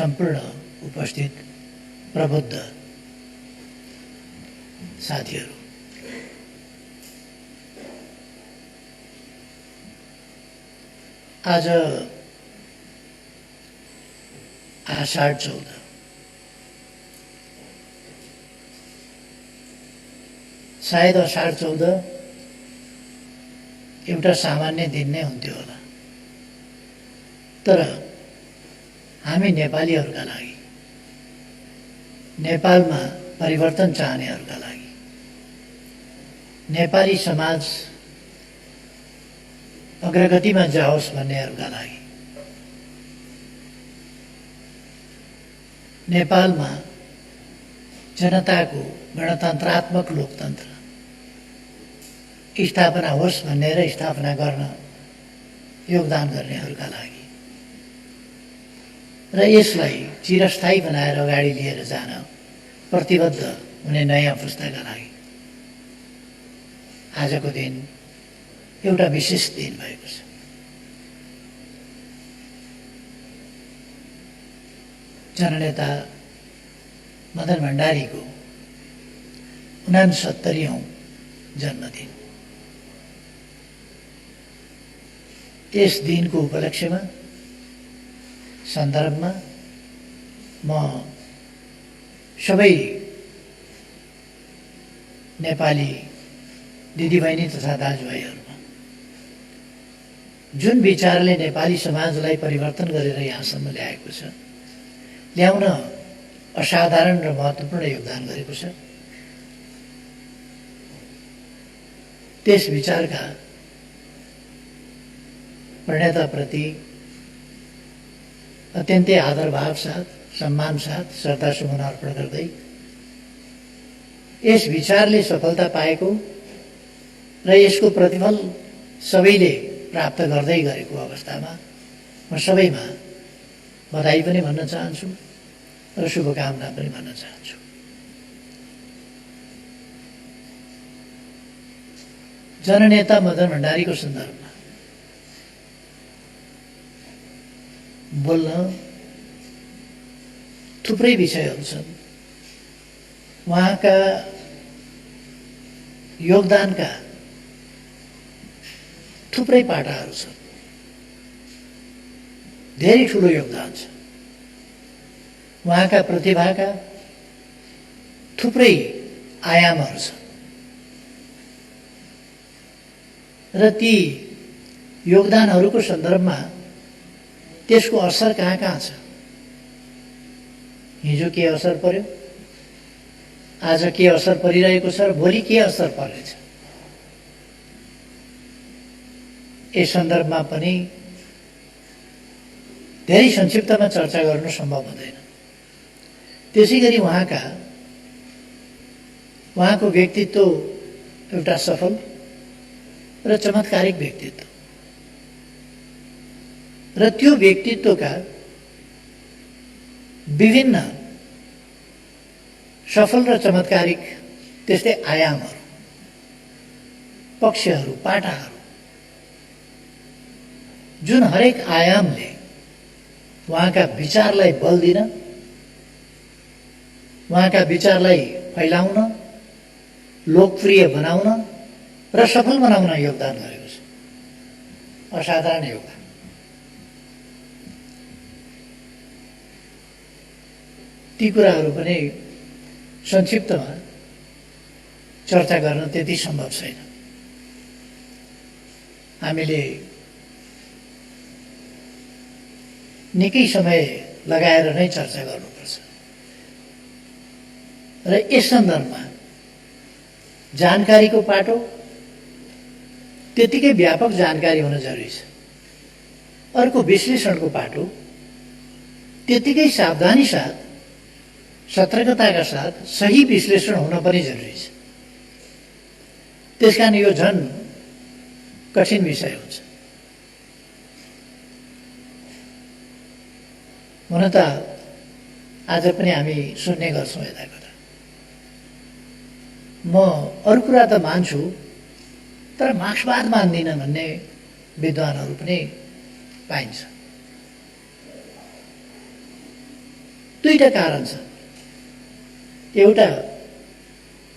सम्पूर्ण उपस्थित प्रबुद्ध साथीहरू, आज आषाढ 14, सायद आषाढ 14 एउटा सामान्य दिन नै हुन्थ्यो होला, तर हामी नेपालीहरूका लागि, नेपालमा परिवर्तन चाहनेहरूका लागि, नेपाली समाज अग्रगतिमा जाओस् भन्नेहरूका लागि, नेपालमा जनताको गणतन्त्रात्मक लोकतन्त्र स्थापना होस् भनेर स्थापना गर्न योगदान गर्नेहरूका लागि र यसलाई चिरस्थायी बनाएर अगाडि लिएर जान प्रतिबद्ध हुने नयाँ पुस्ताका लागि आजको दिन एउटा विशेष दिन भएको छ। जननेता मदन भण्डारीको 69औं जन्मदिन। यस दिनको उपलक्ष्यमा सन्दर्भमा म सबै नेपाली दिदीबहिनी तथा दाजुभाइहरूमा जुन विचारले नेपाली समाजलाई परिवर्तन गरेर यहाँसम्म ल्याएको छ, ल्याउन असाधारण र महत्त्वपूर्ण योगदान गरेको छ, त्यस विचारका प्रणेताप्रति अत्यन्तै आदरभाव साथ, सम्मान साथ श्रद्धासुमन अर्पण गर्दै यस विचारले सफलता पाएको र यसको प्रतिफल सबैले प्राप्त गर्दै गरेको अवस्थामा म सबैमा बधाई पनि भन्न चाहन्छु र शुभकामना पनि भन्न चाहन्छु। जननेता मदन भण्डारीको सन्दर्भमा बोल्न थुप्रै विषयहरू छन्। उहाँका योगदानका थुप्रै पाटाहरू छन्, धेरै ठुलो योगदान छ। उहाँका प्रतिभाका थुप्रै आयामहरू छन् र ती योगदानहरूको सन्दर्भमा त्यसको असर कहाँ कहाँ छ, हिजो के असर पर्यो, आज के असर परिरहेको छ र भोलि के असर पर्नेछ, यस सन्दर्भमा पनि धेरै संक्षिप्तमा चर्चा गर्नु सम्भव हुँदैन। त्यसै गरी उहाँको व्यक्तित्व एउटा सफल र चमत्कारिक व्यक्तित्व र त्यो व्यक्तित्वका विभिन्न सफल र चमत्कारिक त्यस्तै आयामहरू, पक्षहरू, पाटाहरू, जुन हरेक आयामले उहाँका विचारलाई बल दिन, उहाँका विचारलाई फैलाउन, लोकप्रिय बनाउन र सफल बनाउन योगदान गरेको छ। असाधारण योगदान। ती कुराहरू पनि संक्षिप्तमा चर्चा गर्न त्यति सम्भव छैन। हामीले निकै समय लगाएर नै चर्चा गर्नुपर्छ र यस सन्दर्भमा जानकारीको पाटो त्यतिकै व्यापक जानकारी हुन जरुरी छ। अर्को विश्लेषणको पाटो त्यतिकै सावधानी साथ, सतर्कताका साथ सही विश्लेषण हुन पनि जरुरी छ। त्यसकारण यो झन् कठिन विषय हुन्छ। हुन त आज पनि हामी सुन्ने गर्छौँ यता कता। म अरू कुरा त मान्छु, तर मार्क्सवाद मान्दिनँ भन्ने विद्वानहरू पनि पाइन्छ। दुईटा कारण छ। एउटा,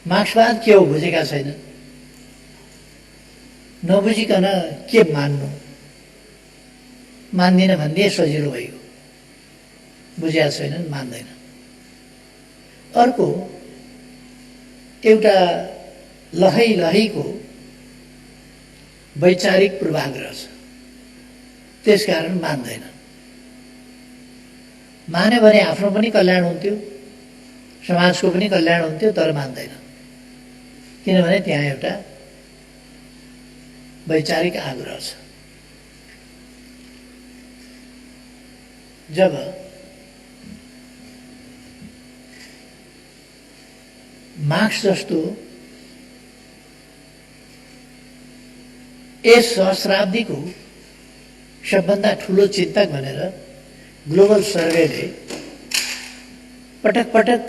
मार्क्सवाद के हो बुझेका छैन, नबुझिकन के मान्नु, मान्दिन भन्ने सजिलो भयो, बुझेका छैनन्, मान्दैन। अर्को, एउटा लहैको वैचारिक पूर्वाग्रह छ, त्यसकारण मान्दैन। मान्यो भने आफ्नो पनि कल्याण हुन्थ्यो, समाजको पनि कल्याण हुन्थ्यो, तर मान्दैन, किनभने त्यहाँ एउटा वैचारिक आग्रह छ। जब मार्क्स जस्तो यस सहस्राब्दीको सबभन्दा ठुलो चिन्तक भनेर ग्लोबल सर्वेले पटक पटक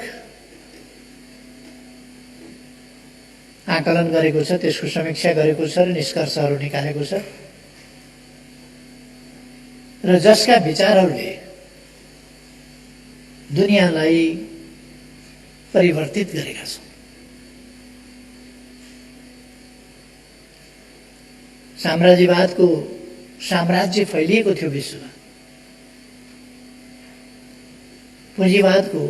आकलन गरेको छ, त्यसको समीक्षा गरेको छ र निष्कर्षहरू निकालेको छ, र जसका विचारहरूले दुनियाँलाई परिवर्तित गरेका छन्। साम्राज्यवादको साम्राज्य फैलिएको थियो विश्वमा, पुँजीवादको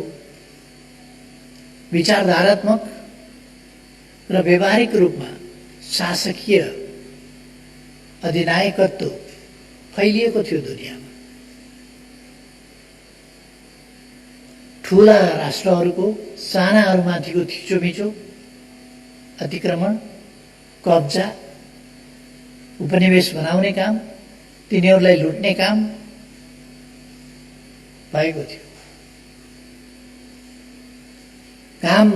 विचारधारात्मक र व्यवहारिक रूपमा शासकीय अधिनायकत्व फैलिएको थियो दुनियाँमा। ठूला राष्ट्रहरूको सानाहरूमाथिको थिचोमिचो, अतिक्रमण, कब्जा, उपनिवेश बनाउने काम, तिनीहरूलाई लुट्ने काम भएको थियो। काम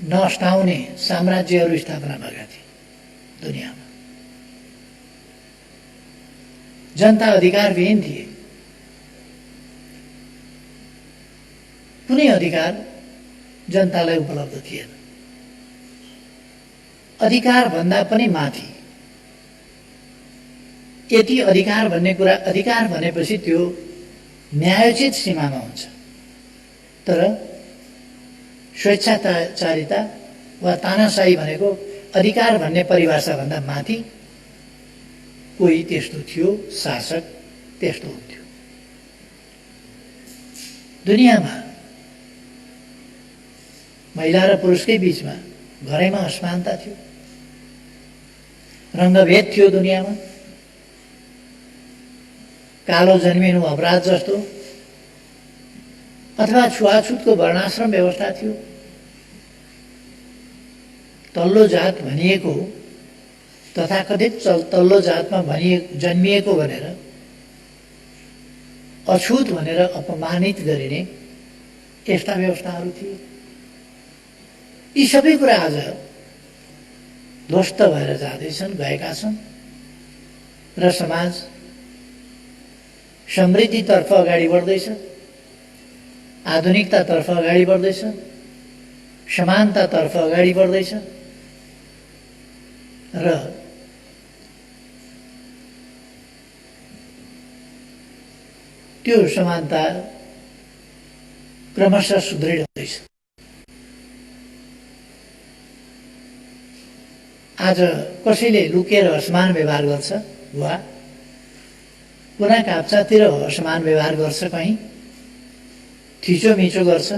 नअस्टाउने साम्राज्यहरू स्थापना भएका थिए दुनियाँमा। जनता अधिकारविहीन थिए, कुनै अधिकार जनतालाई उपलब्ध थिएन। अधिकार भन्दा पनि माथि, यति अधिकार भन्ने कुरा, अधिकार भनेपछि त्यो न्यायोचित सीमामा हुन्छ, तर स्वेच्छाचारिता वा तानाशाही भनेको अधिकार भन्ने परिभाषाभन्दा माथि कोही त्यस्तो थियो, शासक त्यस्तो हुन्थ्यो। दुनियाँमा महिला र पुरुषकै बीचमा घरैमा असमानता थियो, रङ्गभेद थियो दुनियाँमा, कालो जन्मिनु अपराध जस्तो अथवा छुवाछुतको वर्णाश्रम व्यवस्था थियो। तल्लो जात भनिएको, तथाकथित तल्लो जातमा जन्मिएको भनेर अछुत भनेर अपमानित गरिने यस्ता व्यवस्थाहरू थिए। यी सबै कुरा आज ध्वस्त भएर जाँदैछन्, गएका छन्, र समाज समृद्धितर्फ अगाडि बढ्दैछ, आधुनिकतातर्फ अगाडि बढ्दैछ, समानतातर्फ अगाडि बढ्दैछ, र त्यो समानता क्रमशः सुदृढ हुँदैछ। आज कसैले लुकेर असमान व्यवहार गर्छ वा कुना काप्चातिर असमान व्यवहार गर्छ, कहीँ थिचोमिचो गर्छ,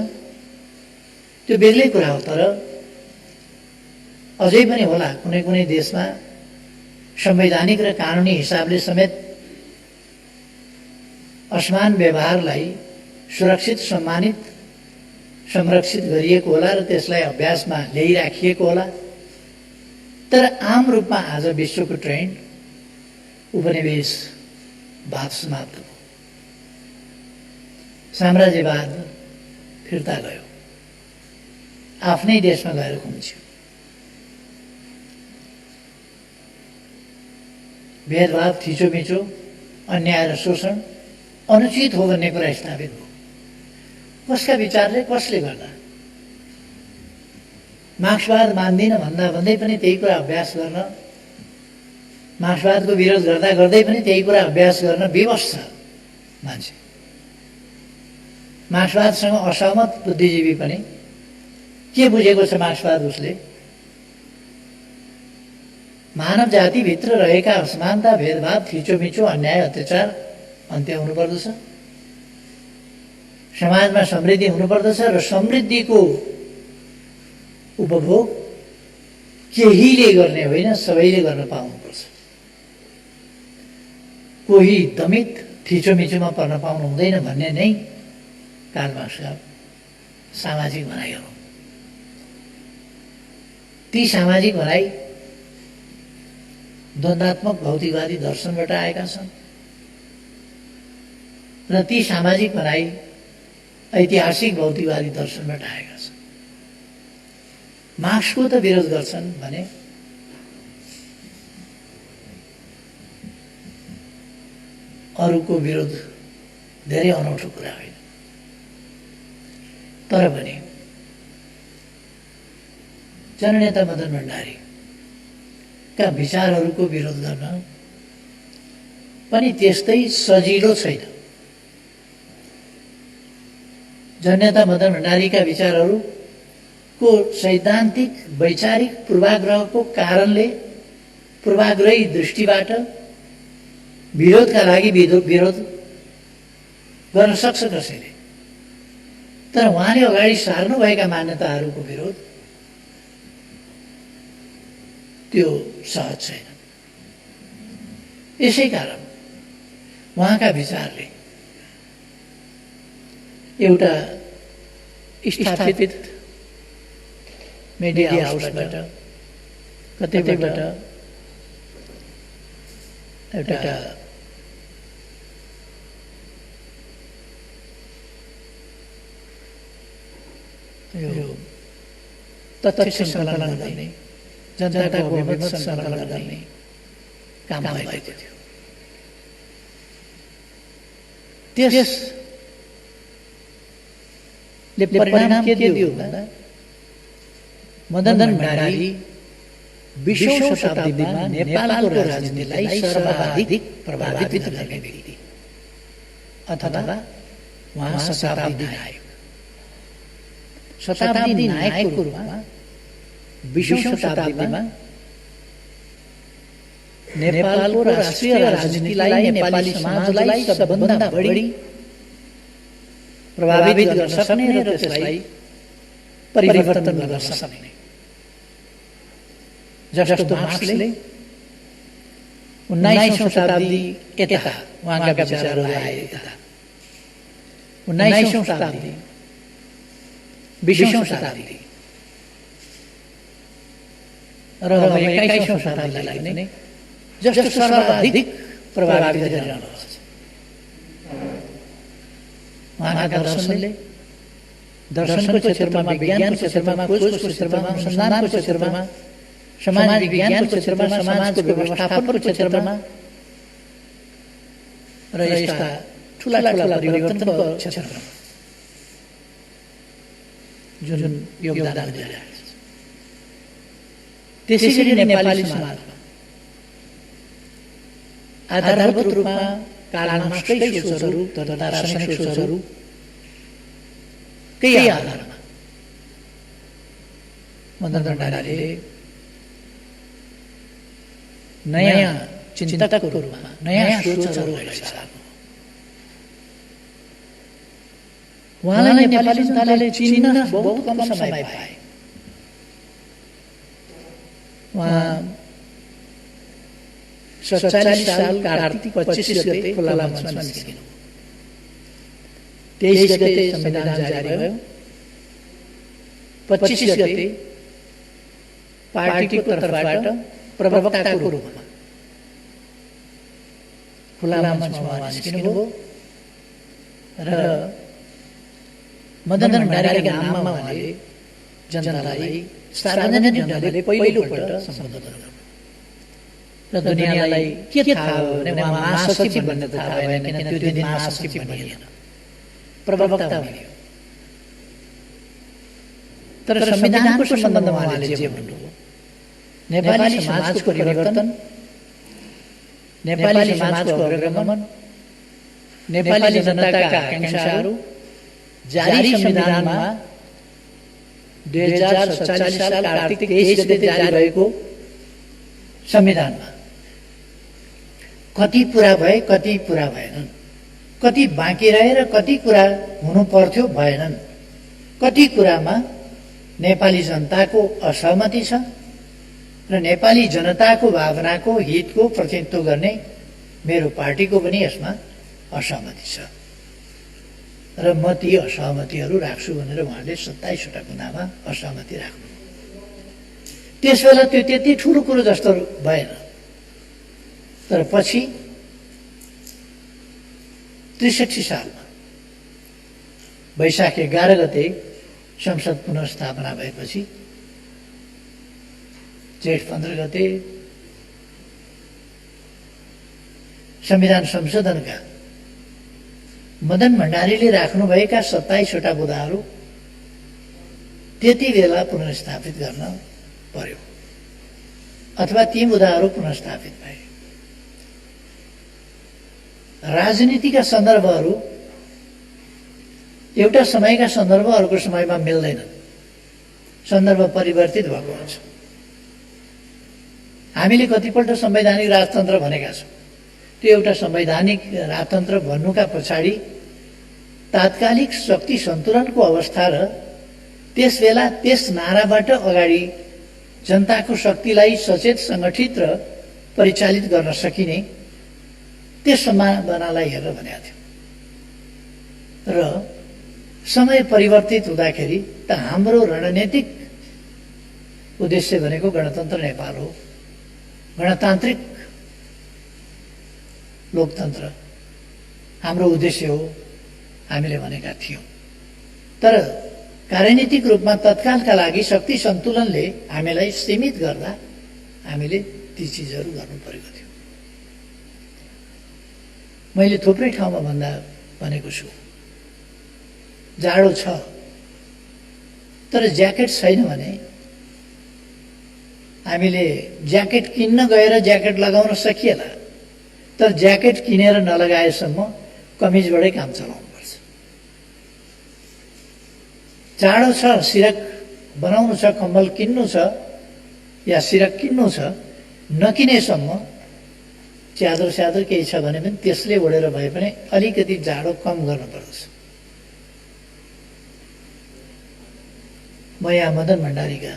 त्यो बेग्लै कुरा हो। तर अझै पनि होला कुनै कुनै देशमा संवैधानिक र कानुनी हिसाबले समेत असमान व्यवहारलाई सुरक्षित, सम्मानित, संरक्षित गरिएको होला र त्यसलाई अभ्यासमा ल्याइराखिएको होला। तर आम रूपमा आज विश्वको ट्रेन्ड उपनिवेशवाद समाप्त भयो, साम्राज्यवाद फिर्ता गयो, आफ्नै देशमा गएर खुम्च्यो। भेदभाव, थिचोमिचो, अन्याय र शोषण अनुचित हो भन्ने कुरा स्थापित भयो। कसका विचारले, कसले गर्दा? मार्क्सवाद मान्दिन भन्दा भन्दै पनि त्यही कुरा अभ्यास गर्न, मार्क्सवादको विरोध गर्दा गर्दै पनि त्यही कुरा अभ्यास गर्न विवश छ मान्छे। मार्क्सवादसँग असहमत बुद्धिजीवी पनि के बुझेको छ मार्क्सवाद? उसले मानव जातिभित्र रहेका असमानता, भेदभाव, थिचोमिचो, अन्याय, अत्याचार अन्त्य हुनुपर्दछ, समाजमा समृद्धि हुनुपर्दछ र समृद्धिको उपभोग केहीले गर्ने होइन, सबैले गर्न पाउनुपर्छ। कोही दमित थिचोमिचोमा पर्न पाउनु हुँदैन भन्ने नै कार्ल मार्क्सका सामाजिक भनाइहरू। ती सामाजिक भनाइ द्वन्द्वात्मक भौतिकवादी दर्शनबाट आएका छन् र ती सामाजिक भनाइ ऐतिहासिक भौतिकवादी दर्शनबाट आएका छन्। मार्क्सको त विरोध गर्छन् भने अरूको विरोध धेरै अनौठो कुरा होइन। तर पनि जननेता मदन भण्डारीका विचारहरूको विरोध गर्न पनि त्यस्तै सजिलो छैन। जननेता मदन भण्डारीका विचारहरूको सैद्धान्तिक वैचारिक पूर्वाग्रहको कारणले, पूर्वाग्रही दृष्टिबाट विरोधका लागि विरोध गर्न सक्छ कसैले। तर उहाँले अगाडि सार्नुभएका मान्यताहरूको विरोध त्यो सहज छैन। यसै कारण उहाँका विचारले एउटा स्थापित मिडिया हाउसबाट कतैबाट एउटा यो तथ्य सङ्कलन गर्ने, जनताको अभिमत सङ्कलन गर्ने काम भएको थियो। त्यसले परिणाम के दियो भन्दा मदन भण्डारी 20औं शताब्दीमा नेपालको राजनीतिलाई सर्वाधिक प्रभावित गर्ने व्यक्ति अथवा उहाँ शताब्दी नायक, शताब्दी नायकको रूपमा 20औं शताब्दीमा नेपालको राष्ट्रिय राजनीतिलाई, नेपाली समाजलाई सबभन्दा बढी प्रभावित गर्न सक्ने र त्यसलाई परिवर्तन गर्न सक्ने, जस्तो मार्क्सले 19औं शताब्दी यता उहाँका विचारहरू आए, 19औं शताब्दी 20औं शताब्दी र 21औं शताब्दीलाई नै जस्तो सर्वाधिक प्रभावित गरिरहन्छ। उहाँका दर्शनको क्षेत्रमा, विज्ञानको क्षेत्रमा, खोजको क्षेत्रमा, अनुसन्धानको क्षेत्रमा, समाज विज्ञानको क्षेत्रमा, समाजको व्यवस्थापनको क्षेत्रमा र यस्ता ठुला परिवर्तनको क्षेत्रमा जुन योगदान दिइरहेको छ। त्यसैगरी नेपाली समाजमा आधारभूत रूपमा कार्ल मार्क्सकै सोचहरू तथा दार्शनिक सोचहरूकै आधारमा मदन भण्डारीले नयाँ चिन्तकको रूपमा नयाँ सोचहरू ल्याइसक्नु। उहाँलाई नेपाली जनताले चिन्न बहुत कम समय पाए। उहाँ 47 साल कार्तिक 25 गते खुला मञ्चमा निस्किनु। 23 गते संविधान जारी भयो। 25 गते पार्टीको तर्फबाट प्रवक्ताको रूपमा खुला मञ्चमा निस्किनुभयो र मदन भण्डारीका नाममा उहाँले जनतालाई सार्वजनिक ढङ्गले पहिलोपल्ट सम्बोधन गर्नुभयो र दुनियाँलाई के थाहा हो भने उहाँ महासचिव भन्ने थाहा भएन, किन त्यो दिन महासचिव भनिएन, प्रवक्ता भनियो। तर संविधानको सम्बन्धमा उहाँले जे भन्नुभयो, नेपाली समाजको परिवर्तन, नेपाली समाजको अग्रगमन, नेपाली जनताका आकांक्षाहरू, जारी संविधानमा 2047 साल कार्तिक 23 गते जारी भएको संविधानमा कति पुरा भए, कति पुरा भएनन्, कति बाँकी रहे र कति कुरा हुनु पर्थ्यो भएनन्, कति कुरामा नेपाली जनताको असहमति छ र नेपाली जनताको भावनाको हितको प्रतिनिधित्व गर्ने मेरो पार्टीको पनि यसमा असहमति छ र म ती असहमतिहरू राख्छु भनेर उहाँले 27 वटा कुरामा असहमति राख्नु। त्यसबेला त्यो त्यति ठुलो कुरो जस्तो भएन, तर पछि 63 सालमा वैशाख 11 गते संसद पुनर्स्थापना भएपछि जेठ 15 गते संविधान संशोधनका मदन भण्डारीले राख्नुभएका 27 वटा बुँदाहरू त्यति बेला पुनर्स्थापित गर्न पर्यो अथवा ती बुँदाहरू पुनर्स्थापित भए। राजनीतिका सन्दर्भहरू एउटा समयका सन्दर्भ अर्को समयमा मिल्दैनन्, सन्दर्भ परिवर्तित भएको हुन्छ। हामीले कतिपल्ट संवैधानिक राजतन्त्र भनेका छौँ, त्यो एउटा संवैधानिक राजतन्त्र भन्नुका पछाडि तात्कालिक शक्ति सन्तुलनको अवस्था र त्यसबेला त्यस नाराबाट अगाडि जनताको शक्तिलाई सचेत, सङ्गठित र परिचालित गर्न सकिने त्यस सम्भावनालाई हेरेर भनेको थियो। र समय परिवर्तित हुँदाखेरि त हाम्रो रणनीतिक उद्देश्य भनेको गणतन्त्र नेपाल हो, गणतान्त्रिक लोकतन्त्र हाम्रो उद्देश्य हो हामीले भनेका थियौँ। तर कार्यनीतिक रूपमा तत्कालका लागि शक्ति सन्तुलनले हामीलाई सीमित गर्दा हामीले ती चिजहरू गर्नु परेको थियो। मैले थुप्रै ठाउँमा भनेको छु, जाडो छ तर ज्याकेट छैन भने हामीले ज्याकेट किन्न गएर ज्याकेट लगाउन सकिएला, तर ज्याकेट किनेर नलगाएसम्म कमिजबाटै काम चलाउनुपर्छ। जाडो छ, सिरक बनाउनु छ, कम्बल किन्नु छ या सिरक किन्नु छ, नकिनेसम्म च्यादर स्यादर केही छ भने पनि त्यसले ओढेर भए पनि अलिकति जाडो कम गर्नुपर्दछ। म यहाँ मदन भण्डारीका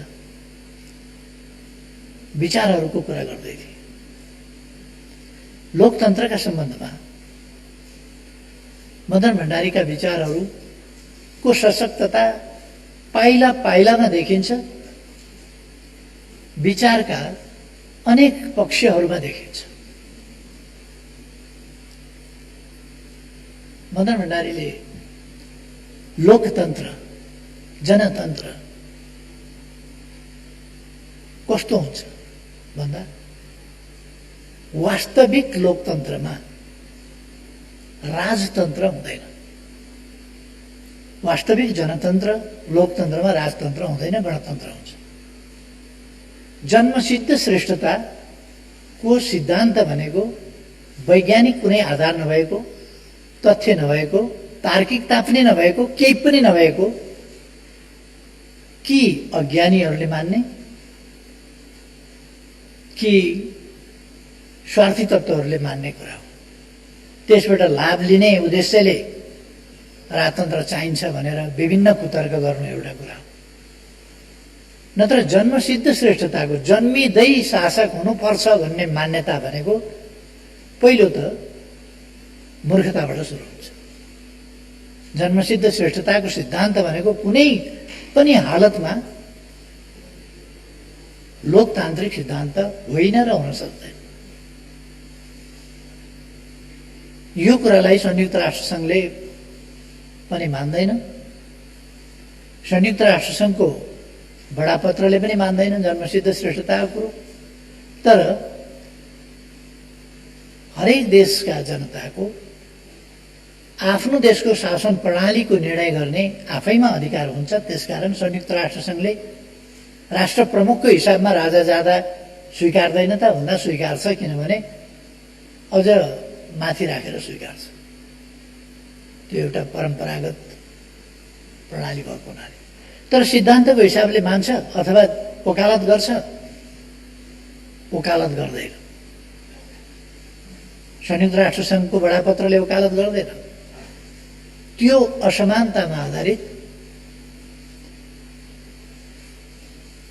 विचारहरूको कुरा गर्दै थिएँ। लोकतन्त्रका सम्बन्धमा मदन भण्डारीका विचारहरूको सशक्तता पाइला पाइलामा देखिन्छ, विचारका अनेक पक्षहरूमा देखिन्छ। मदन भण्डारीले लोकतन्त्र, जनतन्त्र कस्तो हुन्छ भन्दा वास्तविक लोकतन्त्रमा राजतन्त्र हुँदैन, वास्तविक जनतन्त्र लोकतन्त्रमा राजतन्त्र हुँदैन, गणतन्त्र हुन्छ। जन्मसिद्ध श्रेष्ठताको सिद्धान्त भनेको वैज्ञानिक कुनै आधार नभएको, तथ्य नभएको, तार्किकता पनि नभएको, केही पनि नभएको कि अज्ञानीहरूले मान्ने कि स्वार्थी तत्त्वहरूले मान्ने कुरा हो। त्यसबाट लाभ लिने उद्देश्यले राजतन्त्र चाहिन्छ भनेर विभिन्न कुतर्क गर्नु एउटा कुरा हो। नत्र जन्मसिद्ध श्रेष्ठताको जन्मिँदै शासक हुनुपर्छ भन्ने मान्यता भनेको पहिलो त मूर्खताबाट सुरु हुन्छ। जन्मसिद्ध श्रेष्ठताको सिद्धान्त भनेको कुनै पनि हालतमा लोकतान्त्रिक सिद्धान्त होइन र हुन सक्दैन। यो कुरालाई संयुक्त राष्ट्रसङ्घले पनि मान्दैन, संयुक्त राष्ट्रसङ्घको बडापत्रले पनि मान्दैन जन्मसिद्ध श्रेष्ठताको कुरो। तर हरेक देशका जनताको आफ्नो देशको शासन प्रणालीको निर्णय गर्ने आफैमा अधिकार हुन्छ। त्यसकारण संयुक्त राष्ट्रसङ्घले राष्ट्र प्रमुखको हिसाबमा राजा जाँदा स्वीकार्दैन त भन्दा स्वीकार्छ, किनभने अझ माथि राखेर स्वीकार्छ। त्यो एउटा परम्परागत प्रणाली भएको हुनाले। तर सिद्धान्तको हिसाबले मान्छ अथवा वकालत गर्छ, वकालत गर्दैन। संयुक्त राष्ट्र सङ्घको बडापत्रले वकालत गर्दैन। त्यो असमानतामा आधारित,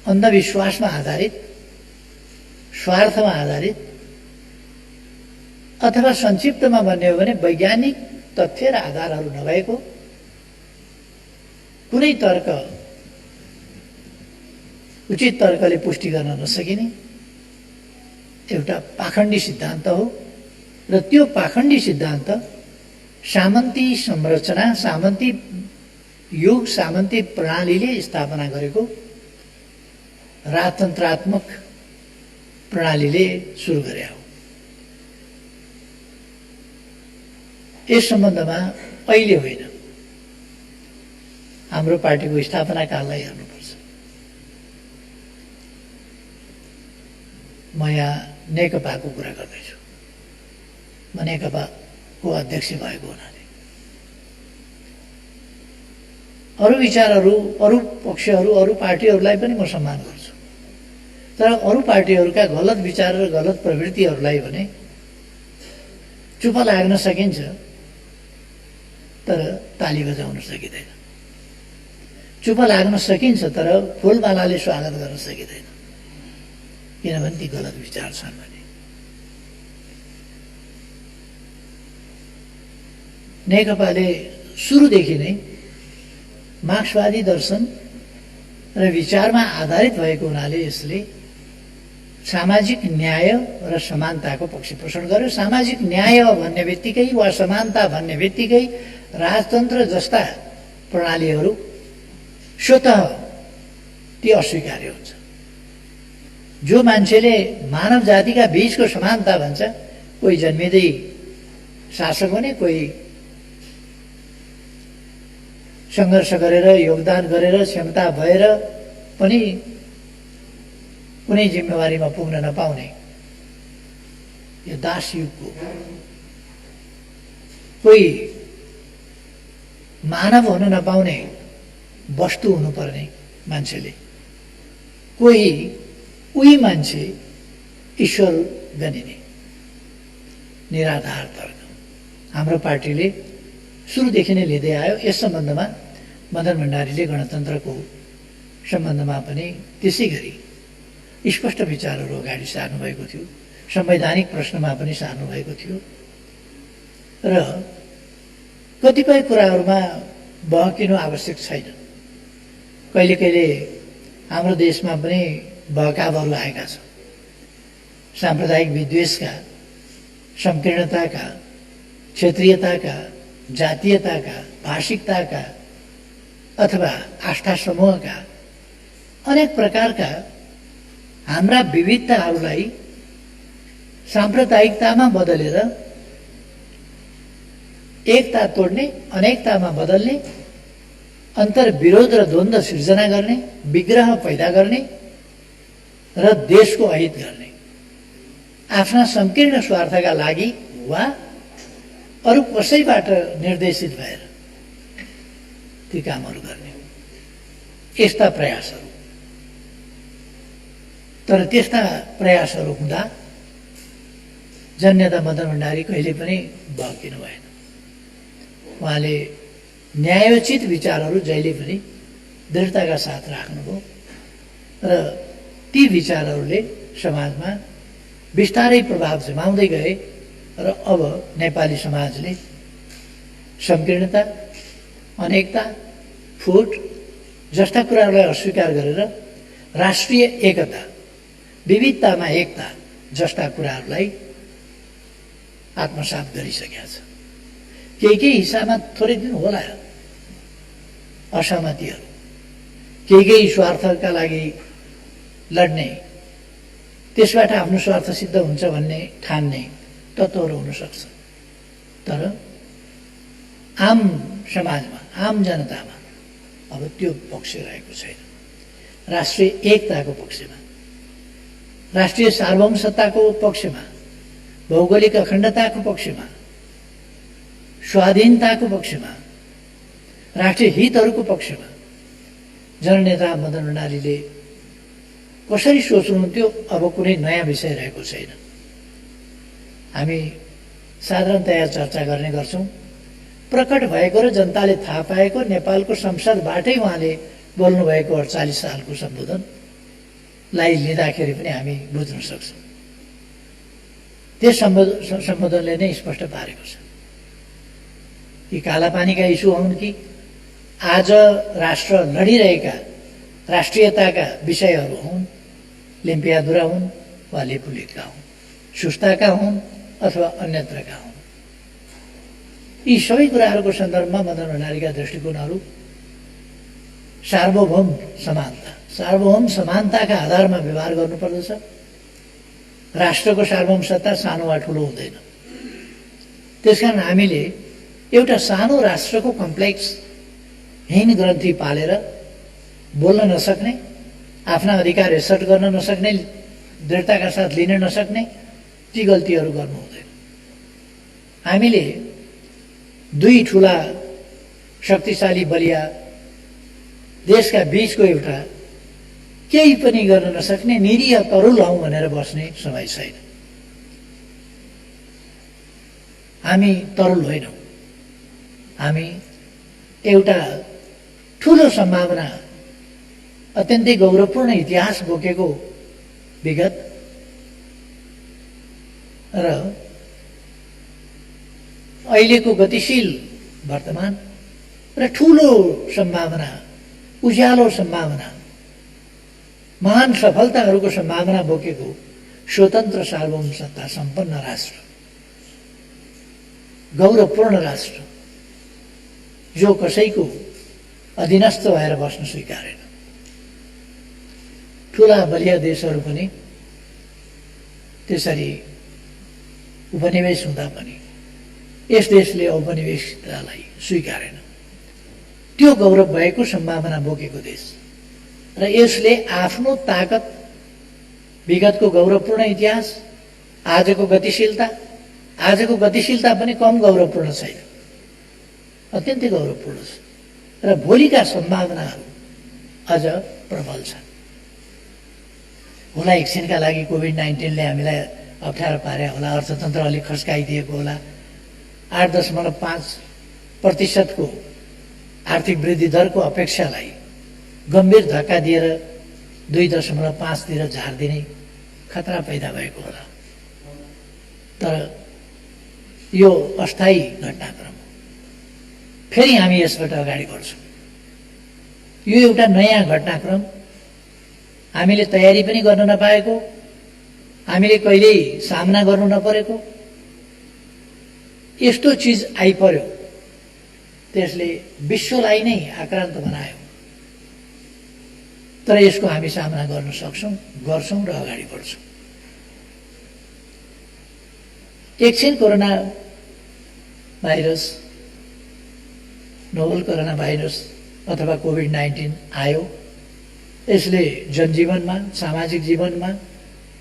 अन्धविश्वासमा आधारित, स्वार्थमा आधारित, अथवा संक्षिप्तमा भन्ने हो भने वैज्ञानिक तथ्य र आधारहरू नभएको कुनै तर्क, उचित तर्कले पुष्टि गर्न नसकिने एउटा पाखण्डी सिद्धान्त हो। र त्यो पाखण्डी सिद्धान्त सामन्ती संरचना, सामन्ती युग, सामन्ती प्रणालीले स्थापना गरेको राजतन्त्रात्मक प्रणालीले सुरु गरे हो। यस सम्बन्धमा अहिले होइन, हाम्रो पार्टीको स्थापना काललाई हेर्नुपर्छ। म यहाँ नेकपाको कुरा गर्दैछु, म नेकपाको अध्यक्ष भएको हुनाले अरू विचारहरू, अरू पक्षहरू, अरू पार्टीहरूलाई पनि म सम्मान गर्छु। तर अरू पार्टीहरूका गलत विचार र गलत प्रवृत्तिहरूलाई भने चुप लाग्न सकिन्छ, तर ताली बजाउन सकिँदैन। चुप लाग्न सकिन्छ, तर फुलमालाले स्वागत गर्न सकिँदैन, किनभने ती गलत विचार छन् भने। नेकपाले सुरुदेखि नै मार्क्सवादी दर्शन र विचारमा आधारित भएको हुनाले यसले सामाजिक न्याय र समानताको पक्ष पोषण गर्यो। सामाजिक न्याय भन्ने बित्तिकै वा समानता भन्ने बित्तिकै राजतन्त्र जस्ता प्रणालीहरू स्वतः ती अस्वीकार्य हुन्छ। जो मान्छेले मानव जातिका बीचको समानता भन्छ, कोही जन्मिँदै शासक हुने, कोही सङ्घर्ष गरेर, योगदान गरेर, क्षमता भएर पनि कुनै जिम्मेवारीमा पुग्न नपाउने, यो दास युगको, कोही मानव हुन नपाउने वस्तु हुनुपर्ने मान्छेले, कोही उही मान्छे ईश्वर गनिने निराधार तर्क हाम्रो पार्टीले सुरुदेखि नै लिँदै आयो। यस सम्बन्धमा मदन भण्डारीले गणतन्त्रको सम्बन्धमा पनि त्यसै गरी स्पष्ट विचारहरू अगाडि सार्नुभएको थियो। संवैधानिक प्रश्नमा पनि सार्नुभएको थियो र कतिपय कुराहरूमा बहकिनु आवश्यक छैन। कहिले कहिले हाम्रो देशमा पनि बहकावहरू आएका छन्। साम्प्रदायिक विद्वेषका, संकीर्णताका, क्षेत्रीयताका, जातीयताका, भाषिकताका अथवा आस्था समूहका अनेक प्रकारका हाम्रा विविधताहरूलाई साम्प्रदायिकतामा बदलेर एकता तोड्ने, अनेकतामा बदल्ने, अन्तर्विरोध र द्वन्द्व सिर्जना गर्ने, विग्रह पैदा गर्ने र देशको अहित गर्ने, आफ्ना संकीर्ण स्वार्थका लागि वा अरू कसैबाट निर्देशित भएर ती कामहरू गर्ने, यस्ता प्रयासहरू। तर त्यस्ता प्रयासहरू हुँदा जननेता मदन भण्डारी कहिले पनि बहकिनु भएन। उहाँले न्यायोचित विचारहरू जहिले पनि दृढताका साथ राख्नुभयो र ती विचारहरूले समाजमा बिस्तारै प्रभाव जमाउँदै गए र अब नेपाली समाजले संकीर्णता, अनेकता, फुट जस्ता कुराहरूलाई अस्वीकार गरेर राष्ट्रिय एकता, विविधतामा एकता जस्ता कुराहरूलाई आत्मसात गरिसकेका छ। केही हिसाबमा थोरै दिन होला असहमतिहरू, केही स्वार्थका लागि लड्ने, त्यसबाट आफ्नो स्वार्थ सिद्ध हुन्छ भन्ने ठान्ने तत्त्वहरू हुन सक्छ। तर आम समाजमा, आम जनतामा अब त्यो पक्ष रहेको छैन। राष्ट्रिय एकताको पक्षमा, राष्ट्रिय सार्वभौमसत्ताको पक्षमा, भौगोलिक अखण्डताको पक्षमा, स्वाधीनताको पक्षमा, राष्ट्रिय हितहरूको पक्षमा जननेता मदन भण्डारीले कसरी सोच्नुहुन्थ्यो अब कुनै नयाँ विषय रहेको छैन। हामी साधारणतया चर्चा गर्ने गर्छौँ। प्रकट भएको र जनताले थाहा पाएको नेपालको संसदबाटै उहाँले बोल्नुभएको 48 सालको सम्बोधनलाई लिँदाखेरि पनि हामी बुझ्न सक्छौँ। त्यस सम्बोधनले नै स्पष्ट पारेको छ कि कालापानीका इस्यु हुन् कि आज राष्ट्र लडिरहेका राष्ट्रियताका विषयहरू हुन्, लिम्पियाधुरा हुन् वा लिपुलिकका हुन्, सुस्ताका हुन् अथवा अन्यत्रका हुन्, यी सबै कुराहरूको सन्दर्भमा मदन भण्डारीका दृष्टिकोणहरू सार्वभौम समानताका आधारमा व्यवहार गर्नुपर्दछ। राष्ट्रको सार्वभौम सत्ता सानो वा ठुलो हुँदैन। त्यसकारण हामीले एउटा सानो राष्ट्रको कम्प्लेक्स हीन ग्रन्थि पालेर बोल्न नसक्ने, आफ्ना अधिकार एसर्ट गर्न नसक्ने, दृढताका साथ लिन नसक्ने ती गल्तीहरू गर्नु हुँदैन। हामीले दुई ठुला शक्तिशाली बलिया देशका बीचको एउटा केही पनि गर्न नसक्ने निरीह तरुल हौँ भनेर बस्ने समय छैन। हामी तरुल होइनौँ। हामी एउटा ठुलो सम्भावना, अत्यन्तै गौरवपूर्ण इतिहास बोकेको विगत र अहिलेको गतिशील वर्तमान र ठुलो सम्भावना, उज्यालो सम्भावना, महान सफलताहरूको सम्भावना बोकेको स्वतन्त्र सार्वभौम सत्ता सम्पन्न राष्ट्र, गौरवपूर्ण राष्ट्र जो कसैको अधीनस्थ भएर बस्न स्वीकारेन। ठुला बलिया देशहरू पनि त्यसरी उपनिवेश हुँदा पनि यस देशले औपनिवेशिकतालाई स्वीकारेन। त्यो गौरव भएको सम्भावना बोकेको देश र यसले आफ्नो ताकत, विगतको गौरवपूर्ण इतिहास, आजको गतिशीलता पनि कम गौरवपूर्ण छैन, अत्यन्तै गौरवपूर्ण छ र भोलिका सम्भावनाहरू अझ प्रबल छन्। होला एकछिनका लागि कोभिड-19ले हामीलाई अप्ठ्यारो पारे होला, अर्थतन्त्र अलिक खस्काइदिएको होला, 8.5% को आर्थिक वृद्धि दरको अपेक्षालाई गम्भीर धक्का दिएर 2.5 तिर झार्दिने खतरा पैदा भएको होला। तर यो अस्थायी घटनाक्रम हो। फेरि हामी यसबाट अगाडि बढ्छौँ। यो एउटा नयाँ घटनाक्रम, हामीले तयारी पनि गर्न नपाएको, हामीले कहिल्यै सामना गर्नु नपरेको यस्तो चिज आइपर्यो, त्यसले विश्वलाई नै आक्रान्त बनायो। तर यसको हामी सामना गर्न सक्छौँ, गर्छौँ र अगाडि बढ्छौँ। एकछिन corona virus, novel corona virus अथवा कोभिड-19 आयो। यसले जनजीवनमा, सामाजिक जीवनमा,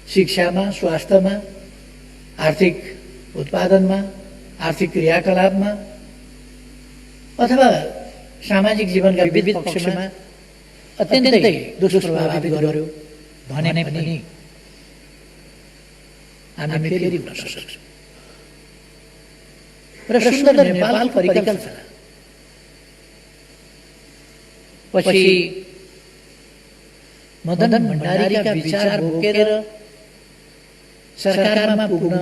शिक्षामा, स्वास्थ्यमा, आर्थिक उत्पादनमा, आर्थिक क्रियाकलापमा अथवा सामाजिक जीवनका विविध पक्षमा अत्यन्तै दुष्प्रभावित गर्यो भने पनि हामी फेरि उठ्न सक्छौँ र सुन्दर नेपालको परिकल्पना पछि मदन भण्डारीका विचार बोकेर सरकारमा पुग्न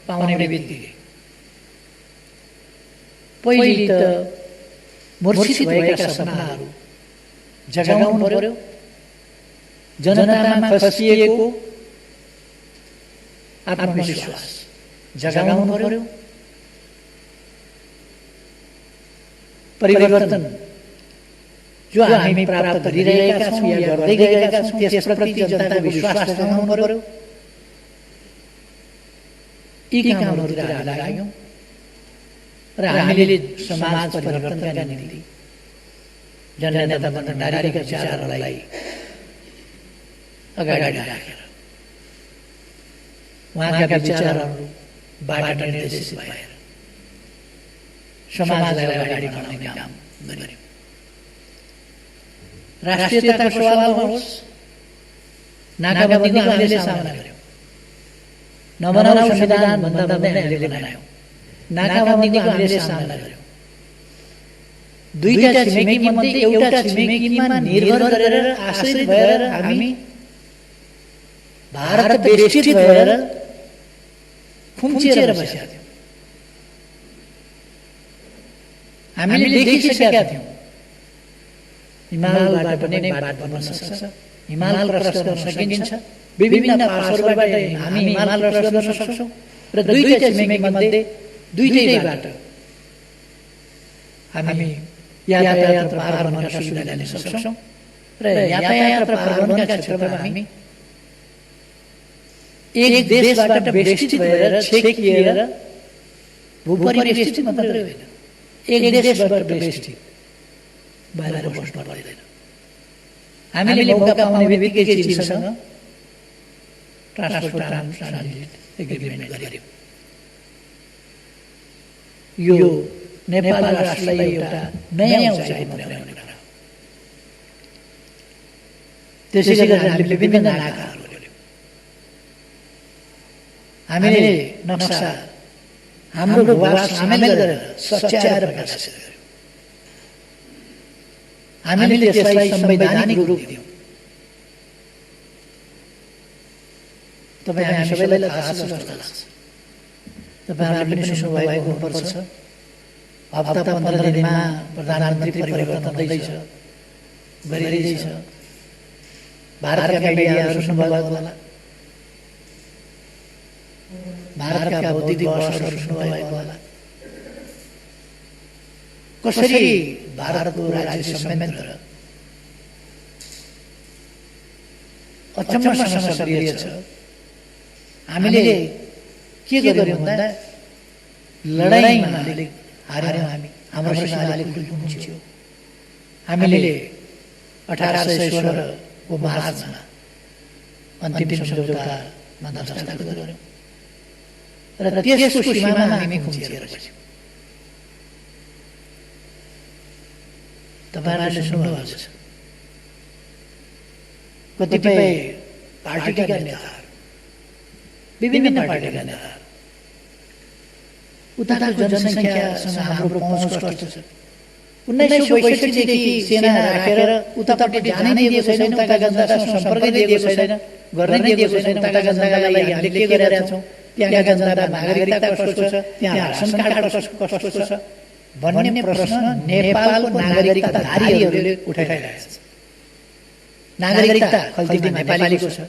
पाउने व्यक्तिले पहिले त मूर्छित भएका सपनाहरू जगाउनु पर्यो, जनतामा खसिएको आत्मविश्वास जगाउनु पर्यो, परिवर्तन जो हामी प्राप्त गरिरहेका छौँ या गर्दै गएका छौँ त्यसप्रति जनताको विश्वास जगाउनु पर्यो। यी कामहरूतिर हामी लाग्यौँ र हामीले समाज परिवर्तनका निम्ति जननेता मदन भण्डारीका विचारहरूलाई अगाडि राखेर उहाँका विचारहरूबाट निर्देशित भएर समाजलाई अगाडि बढाउने काम गर्यौं। राष्ट्रियताको सवालमा होस्, नाकाबन्दीको हामीले सामना गर्यौं। नबनाऊ संविधान भन्दा भन्दै हामीले बनायौं। नाकाबन्दीको हामीले सामना गर्यौं। दुईटा छिमेकी मध्ये एउटा छिमेकीमा निर्भर गरेर आश्रित भएर हामी भारत बेष्टित भएर खुम्चिएर बसेका थियौं। हामीले देखिसकेका थियौं हिमालबाट पनि बाटो बन्न सक्छ, हिमाल क्रस गर्न सकिन्छ, विभिन्न पासहरूबाट हामी हिमाल क्रस गर्न सक्छौं र दुईटा छिमेकी मध्ये दुईटैबाट हामी यातायात पार गर्नका सुविधा लिन सक्छौं र यातायात पार गर्नका क्षेत्रमा हामी एक देशबाट बेष्टित भएर छेकिएर भूपरिवेष्टित मात्रै होइन, एक देशबाट बेष्टित बाहिर बस्नु पर्दैन। हामीले मौका पाउने बित्तिकै चीनसँग ट्रान्सपोर्ट ट्रान्जिट एग्रिमेन्ट गर्यौं। यो नेपाल राष्ट्रलाई एउटा नयाँ उचाइ पुर्याउने कुरा हो। त्यसै गरी हामीले विभिन्न नाकाहरू ल्यायौं। हामीले नक्सा हाम्रो भूभाग सामेल गरेर सच्याएर प्रकाशित गर्यौं। हामीले त्यसलाई संवैधानिक रूप दियौं। तपाईँ हामी सबैलाई थाहा छ जस्तो लाग्छ। तपाईहरुले पनि सुन्नुभएको हुनुपर्छ। हप्ता 15 दिनमा प्रधानमन्त्री परिवर्तन हुँदैछ, गरिँदैछ। भारतका मिडियाहरू सुन्नुभएको होला, भारतका बौद्धिक दिवसहरू सुन्नुभएको होला। कसरी भारतको राज्य संयन्त्र अचम्मसँग सक्रिय छ। हामीले के गर्यौं भन्दा लडाईँमा हामीले हार्यौं। हाम्रो सेनाले खुल्कुन्च्यो। हामीले 1816 को मार्चमा अन्तिम सम्झौतामा दस्तखत गर्यौं र त्यसको सीमामा हामी खुम्चिएर बस्यौं। तपाईहरुले सुन्नुभएको छ, कतिपय पार्टीका नेताहरू, विभिन्न पार्टीका नेताहरू उताको जनसङ्ख्यासँग हाम्रो पहुँच कस्तो छ। 1962 देखि सेना राखेर उतापट्टि जानै दिएको छैन, उताका जनतासँग सम्पर्कै दिएको छैन, गर्नै दिएको छैन। उताका जनताका लागि हामीले के गरिरहेका छौं, त्यहाँका जनता नागरिकता कस्तो छ, त्यहाँ रासन कार्ड कस्तो छ भन्ने प्रश्न नेपालको नागरिकताधारीहरूले उठाइरहेका छन्। नागरिकता खल्तीमा नेपालीको छ,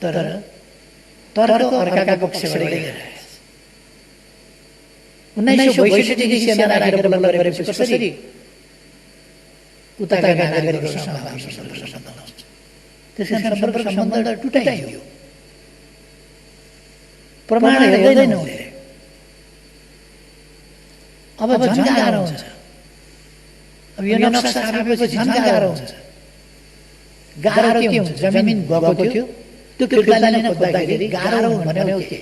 तर तर्क अर्काका पक्षबाट गरिरहेका छन्। 1962 देखि सेना राखेर बल्ल गरेपछि कसरी उताका नागरिकहरूसँग हाम्रो सम्पर्क सम्बन्ध हुन्छ। त्यसकारण सम्पर्क सम्बन्ध टुटाइयो। प्रमाण हेर्दैन उनले। अब झन् गाह्रो हुन्छ। अब यो नक्सा छापेपछि झन् गाह्रो हुन्छ। गाह्रो के हुन्छ, जमिन गएको थियो, त्यो फिर्ता लिन खोज्दाखेरि गाह्रो भन्यो के,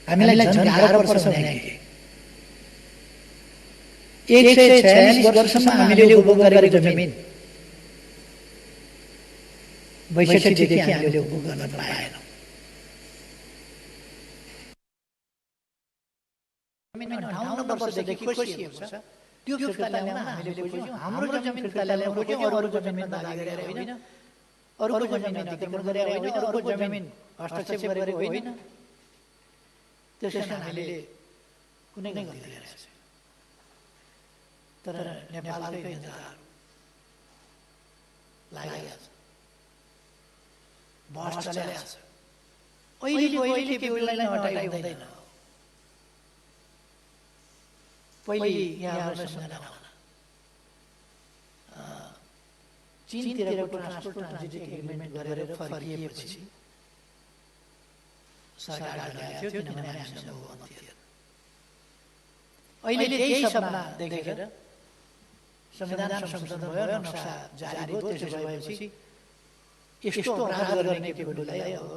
हामीलाई झन् गाह्रो पर्छ भने के। 146 वर्षसम्म हामीले उपभोग गरेको जमिन 62 देखि हामीले उपभोग गर्न पाएनौं। जमिन 58 वर्षदेखि खोजिएको छ, त्यो फिर्ता ल्याउन हामीले खोज्यौं। हाम्रो जमिन फिर्ता ल्याउन खोज्यौं, अरूको जमिनमा दाबी गरेर होइन, अरूको जमिन अतिक्रमण गरेर होइन, अरूको जमिन हस्तक्षेप गरेको होइन। त्यसैले हामीले कुनै गल्ती गरेका छैनौं। तर नेपालकै नेताहरू लागेका छन्, बहस चलेको छ। अहिले बेहुलीलाई हटाइ हुँदैन। पहिले यहाँहरूलाई सम्झना होला, चीनतिरको ट्रान्सपोर्ट ट्रान्जिट एग्रिमेन्ट गरेर फर्किएपछि सरकार ढल्कियो, किनभने हामीसँग बहुमत थियो। अहिले त्यही सपना देखेर संविधान संशोधन भयो, नक्सा जारी भयो। त्यसो भएपछि यस्तो अपराध गर्ने केटीहरूलाई अब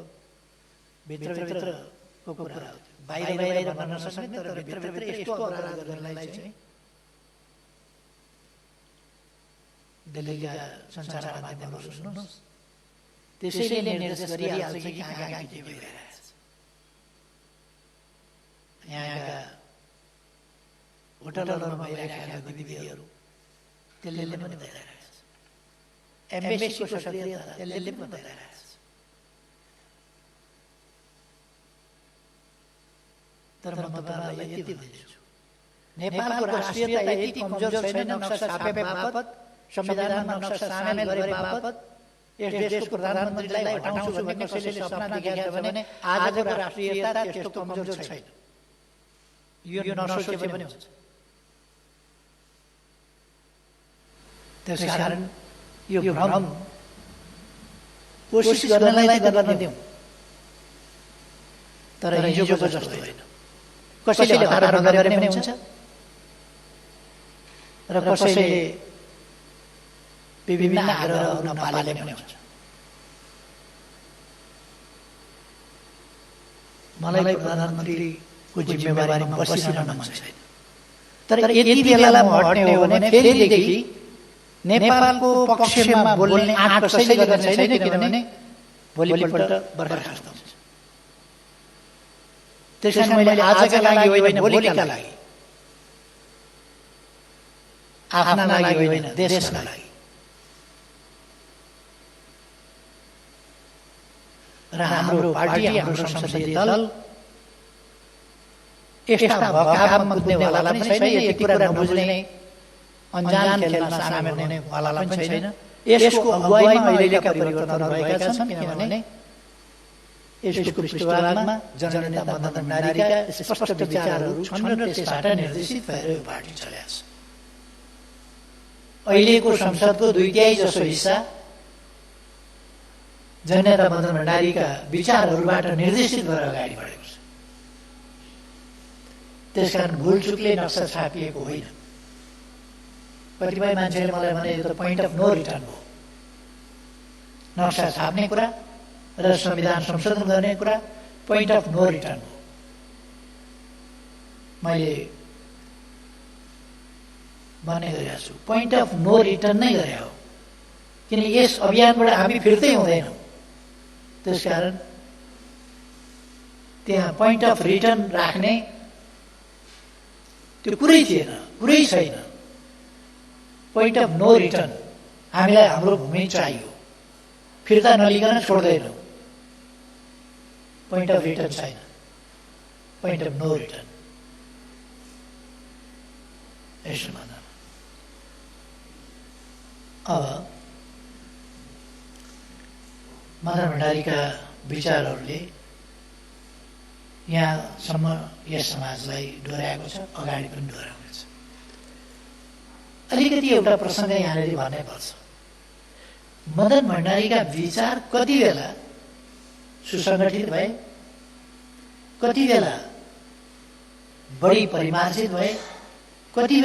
भित्रभित्रको कुरा हो, बाहिर भन्न नसक्ने तर भित्रभित्र यस्तो अपराध गर्नेलाई चाहिँ दिल्लीका सञ्चार माध्यमहरू सुन्नुहोस्, त्यसैले निर्देश गरिहाल्छ कि कहाँ के भइरहेछ। यहाँका होटलहरूमा भइरहेका गतिविधिहरू त्यसले पनि बताइरहेछ। एम्बेसीको सक्रियता त्यसले पनि बताइरहेछ। तर म तपाईँलाई यति भन्छु, नेपालको राष्ट्रियता यति कमजोर छैन नक्सा छापे बापत, संविधानमा नक्सा सामेल गरे बापत यस देशको प्रधानमन्त्रीलाई हटाउँछु भन्ने कसैले सपना देखेको छ भने आजको राष्ट्रियता त्यस्तो कमजोर छैन। यो नसोचे पनि हुन्छ। त्यसकारण यो भ्रम कोसिस गर्नलाई त गर्न दिउँ, तर हिजोको जस्तो होइन। कसैले हतार नगरे पनि हुन्छ र कसैले विभिन्न आग्रहहरू नपाले पनि हुन्छ। मलाई प्रधानमन्त्रीको जिम्मेवारीमा बसिरहन मन छैन, तर यति बेला म हट्ने हो भने फेरिदेखि नेपालको पक्षमा बोल्ने आँट कसैले गर्ने छैन, किनभने भोलिपल्ट बर्खास्त हुन्छ। त्यसैले मैले आजका लागि होइन, भोलिका लागि, आफ्ना लागि होइन, देशका लागि र हाम्रो पार्टी, हाम्रो संसदीय दल यस्ता भकाबमा कुद्नेवाला पनि छैन। यति कुरा नबुझ्ने अन्जान खेलमा सामेल हुनेवाला पनि छैन। यसको अगुवाईमा अहिलेका परिवर्तनहरू भएका छन्, किनभने यसको पृष्ठभागमा जननेता मदन भण्डारीका स्पष्ट विचारहरू छन् र त्यसबाट निर्देशित भएर यो पार्टी चलेको छ। अहिलेको संसदको 2/3 जसो हिस्सा जननेता मदन भण्डारीका विचारहरूबाट निर्देशित भएर अगाडि बढेको छ। त्यसकारण भुलचुकले नक्सा छापिएको होइन। कतिपय मान्छेले मलाई भने यो त पोइन्ट अफ नो रिटर्न हो। नक्सा छाप्ने कुरा र संविधान संशोधन गर्ने कुरा पोइन्ट अफ नो रिटर्न हो। मैले भन्ने गरेको छु, पोइन्ट अफ नो रिटर्न नै गरे हो, किन यस अभियानबाट हामी फिर्तै हुँदैनौँ। त्यसकारण त्यहाँ पोइन्ट अफ रिटर्न राख्ने त्यो कुरै थिएन, कुरै छैन। पोइन्ट अफ नो रिटर्न, हामीलाई हाम्रो भूमि चाहियो, फिर्ता नलिकन छोड्दैनौँ। पोइन्ट अफ रिटर्न छैन, पोइन्ट अफ नो रिटर्न। यसो भन्न अब मदन भण्डारीका विचारहरूले यहाँसम्म यस समाजलाई डोर्याएको छ, अगाडि पनि डोर्याउनेछ। अलिकति एउटा प्रसङ्ग यहाँनिर भन्नै पर्छ। मदन भण्डारीका विचार कति बेला सुसङ्गठित भए, कति बेला बढी परिमार्जित भए, कति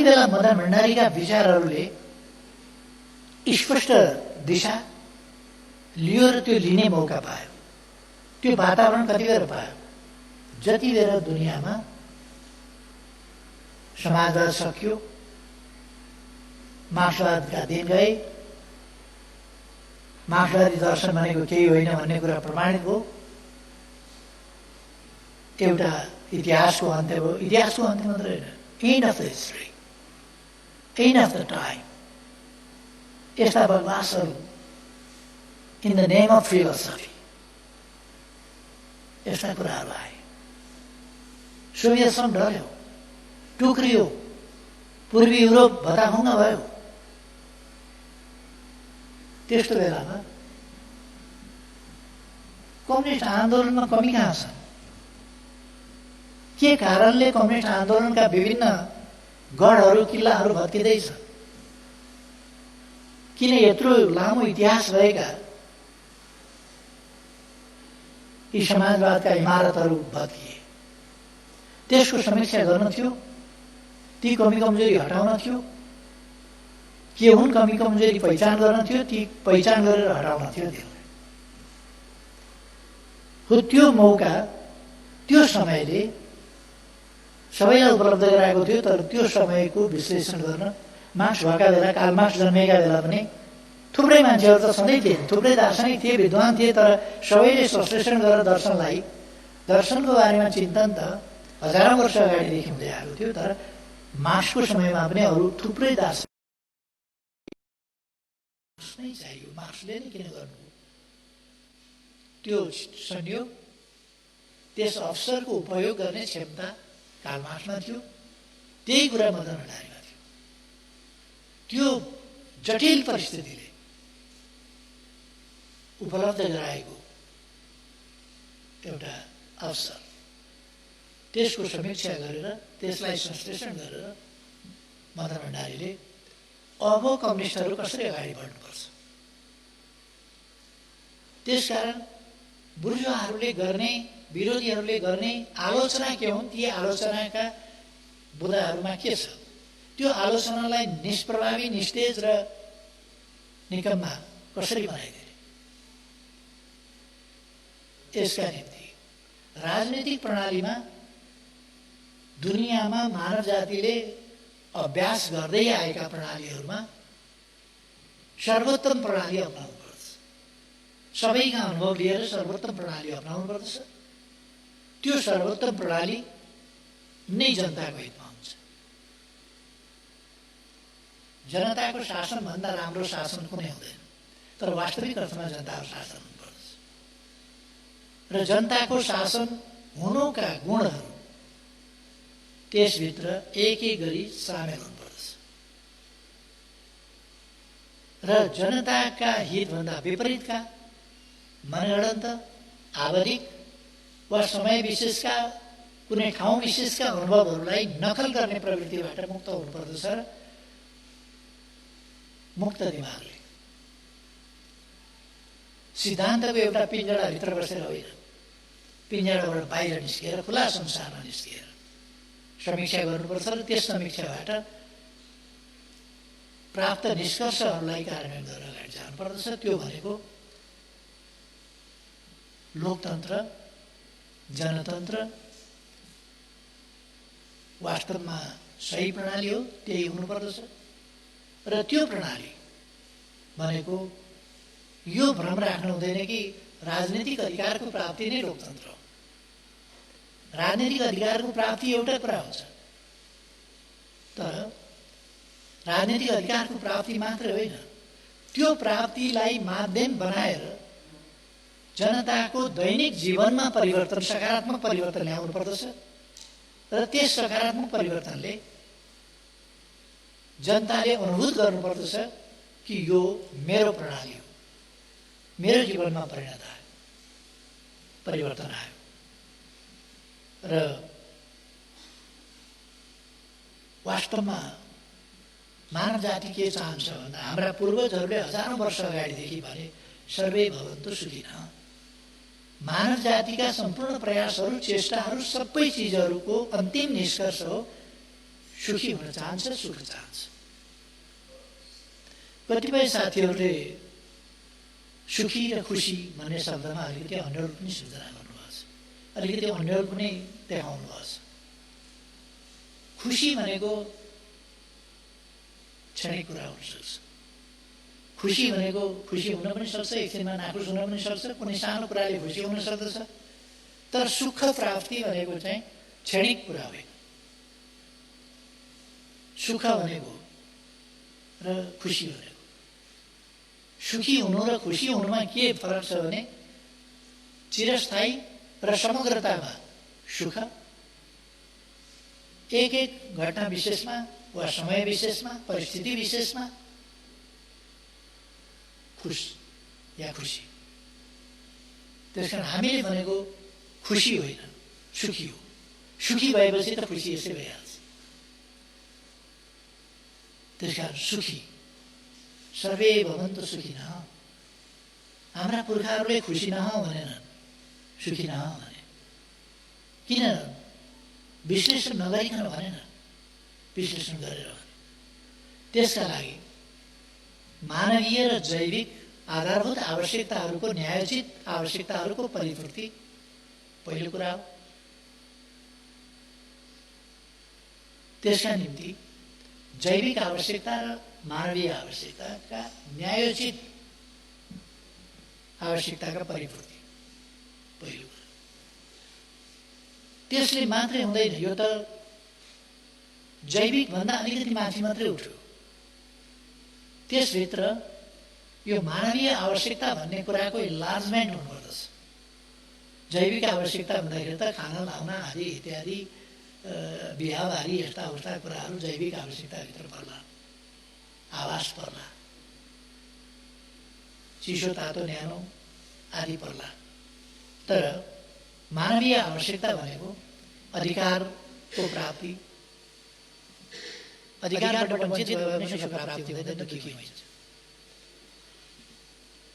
बेला मदन भण्डारीका विचारहरूले स्पष्ट दिशा लियो र त्यो लिने मौका पायो। त्यो वातावरण कति बेर पायो, जति बेर दुनियाँमा समाजवाद सकियो, मार्क्सवादका दिन गए, मार्क्सवादी दर्शन भनेको केही होइन भन्ने कुरा प्रमाणित भयो। एउटा इतिहासको अन्त्य भयो। इतिहासको अन्त्य मात्र होइन, end of the history, end of the time. यस्ता बदमासहरू in the name of philosophy यस्ता कुराहरू आए। सोभियत सङ्घ ढल्यो, टुक्रियो, पूर्वी युरोप भताभुङ्ग भयो। त्यस्तो बेलामा कम्युनिस्ट आन्दोलनमा कमी कहाँ छ? के कारणले कम्युनिस्ट आन्दोलनका विभिन्न गढहरू, किल्लाहरू भत्किँदैछ? किन यत्रो लामो इतिहास भएका यी समाजवादका इमारतहरू भत्किए? त्यसको समीक्षा गर्न थियो, ती कमी कमजोरी हटाउन थियो, के हुन् कमी कमजोरी पहिचान गर्न थियो, ती पहिचान गरेर हटाउन थियो। त्यो मौका त्यो समयले सबैलाई उपलब्ध गराएको थियो, तर त्यो समयको विश्लेषण गर्न मार्क्स भएका बेला, कार्ल मार्क्स जन्मिएका बेला पनि थुप्रै मान्छेहरू त सधैँ थिए, थुप्रै दार्शनिक थिए, विद्वान थिए, तर सबैले संश्लेषण गरेर दर्शनको बारेमा चिन्तन त हजारौँ वर्ष अगाडिदेखि हुँदै आएको थियो। तर मार्क्सको समयमा पनि अरू थुप्रै दार्शनिक नै चाहियो। मार्क्सले नै किन गर्नु? त्यो संयोग, त्यस अवसरको उपयोग गर्ने क्षमता कार्ल मार्क्समा थियो। त्यही कुरा मदन भण्डारीमा थियो। त्यो जटिल परिस्थितिले उपलब्ध गराएको एउटा अवसर, त्यसको समीक्षा गरेर त्यसलाई संश्लेषण गरेर मदन भण्डारीले अब कम्युनिस्टहरू कसरी अगाडि बढ्नुपर्छ, त्यसकारण बुर्जुवाहरूले गर्ने, विरोधीहरूले गर्ने आलोचना के हुन्, ती आलोचनाका बुदाहरूमा के छ, त्यो आलोचनालाई निष्प्रभावी, निस्तेज र निकम्मा कसरी बनाइदिने, यसका निम्ति राजनीतिक प्रणालीमा दुनियाँमा मानव जातिले अभ्यास गर्दै आएका प्रणालीहरूमा सर्वोत्तम प्रणाली अपनाउनु पर्छ। सबैका अनुभव लिएर सर्वोत्तम प्रणाली अपनाउनु पर्दछ। त्यो सर्वोत्तम प्रणाली नै जनताको हितमा हुन्छ। जनताको शासनभन्दा राम्रो शासन कुनै हुँदैन, तर वास्तविक अर्थमा जनताको शासन हुनुपर्छ। र जनताको शासन हुनुका गुणहरू त्यसभित्र एक एक गरी सामेल हुनुपर्छ। र जनताका हितभन्दा विपरीतका मनगढन्त, आवधिक वा समय विशेषका, कुनै ठाउँ विशेषका अनुभवहरूलाई नकल गर्ने प्रवृत्तिबाट मुक्त हुनुपर्दछ। र मुक्त दिमागले सिद्धान्तको एउटा पिञ्जडाभित्र बसेर होइन, पिञ्जडाबाट बाहिर निस्किएर खुला संसारमा निस्किएर समीक्षा गर्नुपर्छ र त्यस समीक्षाबाट प्राप्त निष्कर्षहरूलाई कार्यान्वयन गरेर अगाडि जानुपर्दछ। त्यो भनेको लोकतन्त्र, जनतन्त्र वास्तवमा सही प्रणाली हो, त्यही हुनुपर्दछ। र त्यो प्रणाली भनेको यो भ्रम राख्नु हुँदैन कि राजनीतिक अधिकारको प्राप्ति नै लोकतन्त्र हो। राजनीतिक अधिकारको प्राप्ति एउटा कुरा हुन्छ, तर राजनीतिक अधिकारको प्राप्ति मात्र होइन, त्यो प्राप्तिलाई माध्यम बनाएर जनताको दैनिक जीवनमा परिवर्तन, सकारात्मक परिवर्तन ल्याउनु पर्दछ। र त्यस सकारात्मक परिवर्तनले जनताले अनुभूत गर्नुपर्दछ कि यो मेरो प्रणाली हो, मेरो जीवनमा परिणत आयो, परिवर्तन आयो। र वास्तवमा मानव जाति के चाहन्छ भन्दा हाम्रा पूर्वजहरूले हजारौँ वर्ष अगाडिदेखि भने सर्वे भवन्तु सुखिनः। मानव जातिका सम्पूर्ण प्रयासहरू, चेष्टाहरू, सबै चिजहरूको अन्तिम निष्कर्ष हो सुखी हुन चाहन्छ, सुख चाहन्छ। कतिपय साथीहरूले सुखी र खुसी भन्ने शब्दमा अलिकति अन्यल पनि सृजना गर्नुभएको छ, अलिकति अन्यल पनि देखाउनु भएको छ। खुसी भनेको क्षणिक कुरा हुन सक्छ। खुसी भनेको खुसी हुन पनि सक्छ, एकछिनमा नाखुस हुन पनि सक्छ, कुनै सानो कुराले खुसी हुन सक्दछ। तर सुख प्राप्ति भनेको चाहिँ क्षणिक कुरा होइन। सुख भनेको र खुसी भनेको, सुखी हुनु र खुसी हुनुमा के फरक छ भने चिरस्थायी र समग्रतामा सुख, एक एक घटना विशेषमा वा समय विशेषमा, परिस्थिति विशेषमा खुश या खुसी। त्यसकारण हामीले भनेको खुसी होइन, सुखी हो। सुखी भएपछि त खुसी यसै भइहाल्छ। त्यसकारण सुखी, सर्वे भवन्तु सुखिनः। हाम्रा पुर्खाहरूले खुसी नहौ भनेनन्, सुखी नहौ भने। किन विश्लेषण नगरिकन भनेन, विश्लेषण गरेर भने। त्यसका लागि मानवीय र जैविक आधारभूत आवश्यकताहरूको, न्यायोचित आवश्यकताहरूको परिपूर्ति पहिलो कुरा हो। 'त्यसका निम्ति जैविक आवश्यकता र मानवीय आवश्यकताका न्यायोचित आवश्यकताका परिपूर्ति पहिलो। त्यसले मात्रै हुँदैन, यो त जैविक भन्दा अलिकति माथि मात्रै उठ्यो। त्यसभित्र यो मानवीय आवश्यकता भन्ने कुराको इन्लार्जमेन्ट हुनुपर्दछ। जैविक आवश्यकता भन्दाखेरि त खाना लाउन आदि इत्यादि बिहाबारी यस्ता उस्ता कुराहरू जैविक आवश्यकताभित्र पर्ला, आवास पर्ला, चिसो तातो न्यानो आदि पर्ला। तर मानवीय आवश्यकता भनेको अधिकारको प्राप्ति, अधिकारबाट वञ्चित भयो भने सुख प्राप्ति हुँदैन, दुःखी हुन्छ।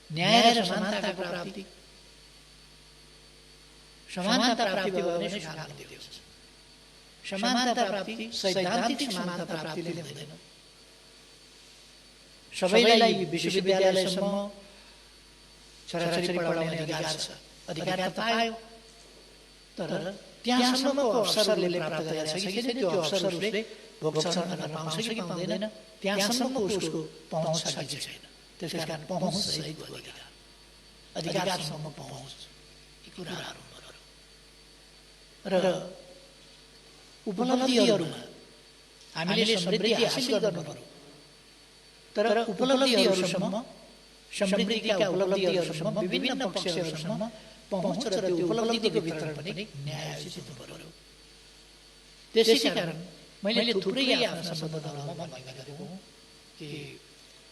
न्याय र समानताको प्राप्ति, समानता प्राप्ति भयो भने सुख प्राप्ति हुन्छ। समानता प्राप्ति सैद्धान्तिक समानता प्राप्तिले हुँदैन। सबैलाई विश्वविद्यालयसम्म छोराछोरी पढाउने अधिकार छ, अधिकार त पायो, तर त्यहाँसम्मको अवसरले प्राप्त गरेछ कि छैन, त्यो अवसर उसले भोग्छ गर्न पाउँछ कि पाउँदैन, त्यहाँसम्मको उसको पहुँच छ कि छैन। त्यसकारण पहुँच सहितको अधिकार, अधिकारसम्म पहुँच, यी कुराहरू र उपलब्धिहरूमा हामीले समृद्धि हासिल गर्नु पर्यो। तर उपलब्धिहरूसम्म, समृद्धिका उपलब्धिहरूसम्म, विभिन्न पक्षहरूसम्म पहुँच र त्यो उपलब्धिको वितरण पनि न्यायोचित हुनु पर्यो। त्यसै कारण मैले थुप्रै आफ्ना सम्बन्धहरूमा भनेको हुँ कि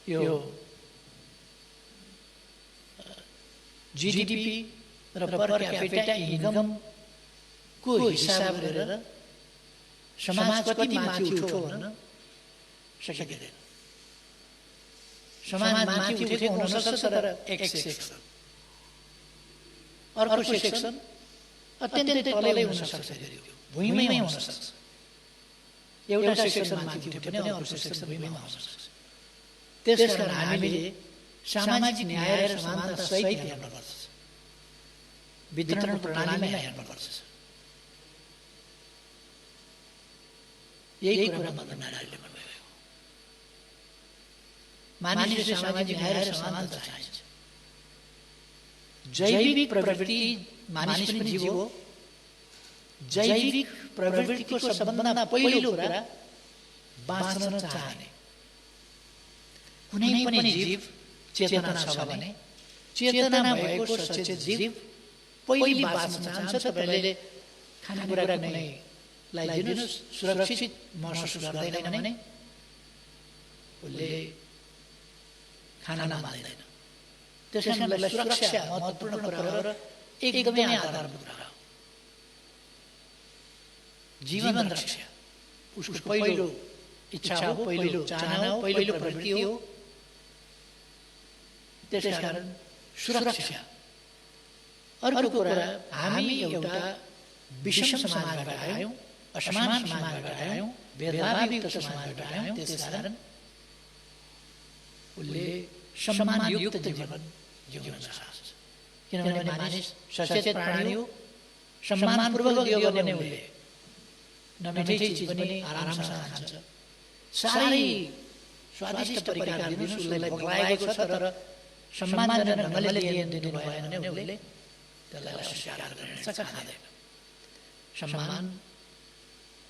यो जीडीपी र पर क्यापिटा इन्कमको हिसाब गरेर समाज कति माथि उठ्यो भन्न सकिँदैन। समाज माथि उठेको हुन सक्छ, तर एक सेक्सन, अर्को सेक्सन अत्यन्तै तलै हुन सक्छ, भुइँमै हुन सक्छ। एउटा सेक्सन माथि उठ्यो भने अर्को सेक्सन भुइँमा हुन सक्छ। त्यसकारण हामीले सामाजिक न्याय र समानता सहित हेर्नुपर्छ, वितरण प्रणालीमा हेर्नुपर्छ। यही कुरा मदन नारायणले भन्नुभयो। मानिसले सामाजिक न्याय र समानता चाहिन्छ। जैविक प्रवृत्ति, मानिस पनि जीव हो। जैविक प्रवृत्तिको सबभन्दा पहिलो कुरा बाँच्न चाहने। कुनै पनि जीव चेतना छ भने, चेतना भएको सचेत जीव पहिले बाँच्न चाहन्छ। तपाईँले खानेकुरा कुनैलाई दिनुहोस्, सुरक्षित महसुस गर्दैन भने उसले खाना मान्दैन। त्यसकारण सुरक्षा महत्त्वपूर्ण कुरा र एकदमै आधारभूत कुरा हो। जीवन रक्षा उसको पहिलो इच्छा हो, पहिलो चाहना हो, पहिलो प्रवृत्ति हो। त्यसकारण सुरक्षा। अर्को कुरा, हामी एउटा विषम समाजबाट आयौँ, असमान समाजबाट आयौँ, भेदभावयुक्त समाजबाट आयौँ। त्यसकारण उसले सम्मानयुक्त जीवन जिउन चाहन्छ। किनभने मानिस सचेत प्राणी हो, सम्मानपूर्वक दियो भने उसले नमिठै चिज पनि आरामसँग खान्छ। साह्रै स्वादिष्ट परिकार दिनुहोस्, उसलाई भोक छ, तर सम्मानजनक ढङ्गले दिनु भएन भने उसले त्यसलाई अस्वीकार गर्छ, खाँदैन। सम्मान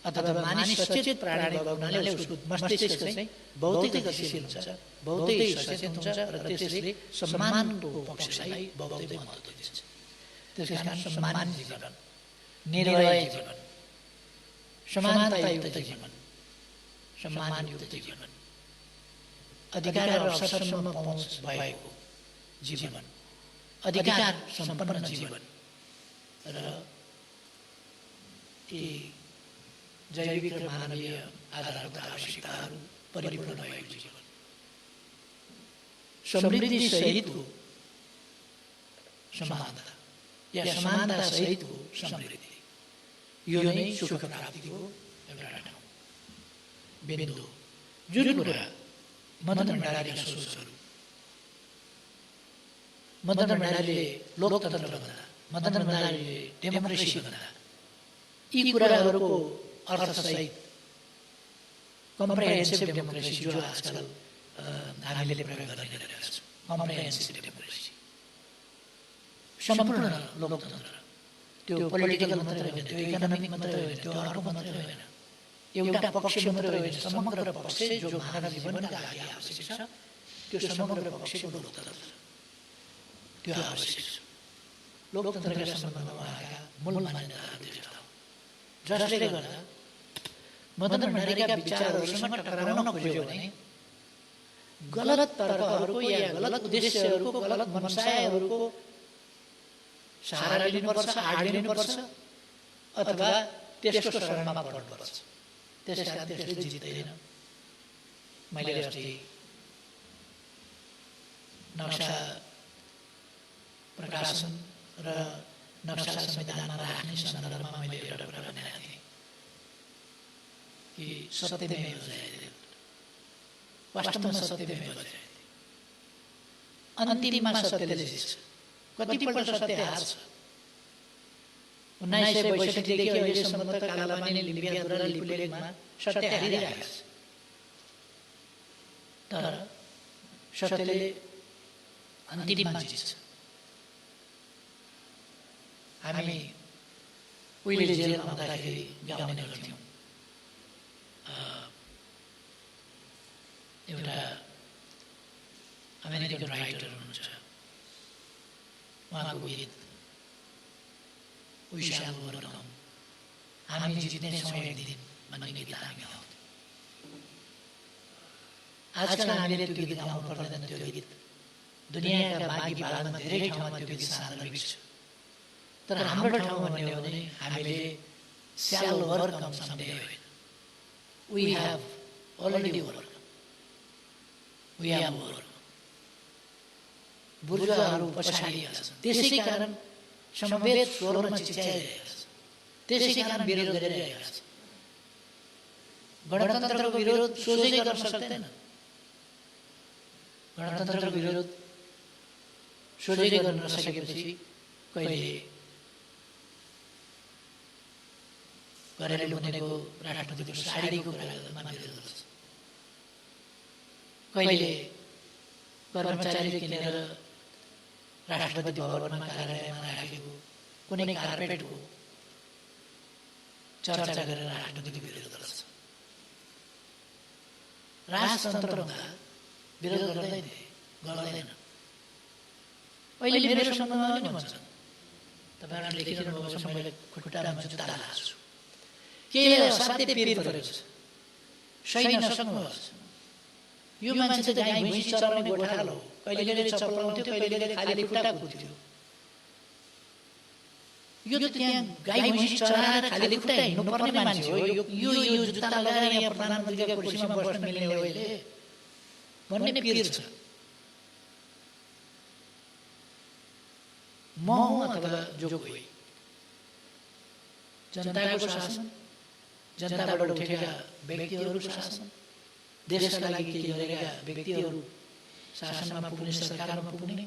अथवा मानिस सचेत प्राणी भएको हुनाले उसको मस्तिष्क चाहिँ बहुतै गतिशील हुन्छ, बहुतै सचेत हुन्छ र त्यसले सम्मानको पक्षलाई बहुतै महत्त्व दिन्छ। त्यसकारण सम्मान जीवन, निर्भय जीवन, समानतायुक्त जीवन, सम्मानयुक्त जीवन, अधिकार र अवसरसम्म पहुँच भएको जीवन, अधिकार सम्पन्न जीवन र यी जैविक र मानवीय आधारभूत आवश्यकताहरू परिपूर्ण भएको जीवन, समृद्धि सहितको समानता या समानता सहितको समृद्धि, यो नै सुख प्राप्तिको एउटा ठाउँ, बिन्दु। जुन कुरा मदन भण्डारीका सोचहरू, मदन भण्डारीले लोकतन्त्र भन्दा, मदन भण्डारीले डेमोक्रेसी भन्दा, यी कुराहरूको अर्थसहित कम्प्रिहेन्सिभ डेमोक्रेसी जो आजकल हामीले प्रयोग गरिरहेका छौँ, कम्प्रिहेन्सिभ डेमोक्रेसी, सम्पूर्ण लोकतन्त्र, त्यो पोलिटिकल मात्रै होइन, त्यो इकोनोमिक मात्रै होइन, त्यो अर्को मात्रै होइन, एउटा पक्ष मात्रै होइन, समग्र पक्ष जो मानव जीवनका लागि आवश्यक छ, त्यो समग्र पक्षको लोकतन्त्र, त्यो आवश्यक छ। लोकतन्त्रका सम्बन्धमा उहाँका मूल मान्यताहरू दुईवटा हो, जसले गर्दा मदन भण्डारीका विचारहरूसँग टकराउन खोज्यो भने गलत तर्कहरूको या गलत उद्देश्यहरूको, गलत मनसायहरूको सहारा लिनुपर्छ, आड लिनुपर्छ अथवा त्यसको शरणमा पर्नुपर्छ। त्यसकारण त्यसले जित्दैन। मैले अस्ति नक्सा प्रकाशन र नक्सा संविधानमा राख्ने सन्दर्भमा मैले एउटा कुरा भनेको थिएँ कि सत्यमेव जयते, वास्तवमा सत्यमेव जयते, अन्तिममा सत्यले जित्छ। कतिपल्ट सत्य हार्छ। 1962 देखि अहिलेसम्म त कालापानी लिम्पियाद्वारा लिपुलेखमा सत्य हारिरहेको छ, तर सत्यले अन्तिममा जित्छ। हामी उहिले जेलमा हुँदाखेरि गाउने गर्थ्यौँ, एउटा अमेरिकन राइटर हुनुहुन्छ, उहाँको गीत We shall overcome, हामी जित्नेछौँ एक दिन भन्ने गीत हामी गाउँथ्यौँ। आजकल हामीले त्यो गीत गाउनु पर्दैन। त्यो गीत दुनियाँका बाँकी भागमा धेरै ठाउँमा त्यो गीत सान्दर्भिक छ, तर हाम्रो ठाउँमा भन्ने हो भने हामीले shall overcome someday होइन, we have already overcome, we have overcome। बुर्जुवाहरू पछाडिएका छन्, त्यसै कारण समवेत स्वरमा चिच्याइरहेका छन्, त्यसै कारण विरोध गरिरहेका छन्। गणतन्त्रको विरोध सोझै गर्न सक्दैन। गणतन्त्रको विरोध सोझै गर्न नसकेपछि कहिले घरेलु बनेको राष्ट्रपतिको साडीको कुरा गर्दा विरोध गर्छ, कहिले कर्मचारीले किनेर राष्ट्रपति भवनमा कार्यालयमा राखेको कुनै कार्पेटको चर्चा गरेर राष्ट्रपतिको विरोध गर्छ। राजतन्त्र हुँदा विरोध गर्दैन। अहिले मेरो सम्बन्धमा पनि भन्छन्, तपाईँहरूले लेखिरहनु भएको छ, मैले खुट्टामा जुत्ता लगाएको छु, केही असाध्य पीर परेको छ, सही नसक्नुहोस्। यो मान्छे त गाई भैँसी चराउने गोठालो हो, कहिले चप्पल लाउँथ्यो, कहिले खाली खुट्टा कुद्थ्यो। यो त त्यहाँ गाई भैँसी चराएर खाली खुट्टा हिँड्नुपर्ने मान्छे हो, यो जुत्ता लगाएर यहाँ प्रधानमन्त्रीका कुर्सीमा बस्न मिल्ने हो अहिले भन्ने पीर छ। म अथवा जो कोही जनताको शासन, जनताबाट उठेका व्यक्तिहरूको शासन, देशका लागि केही गरेका व्यक्तिहरू शासनमा पुग्ने, सरकारमा पुग्ने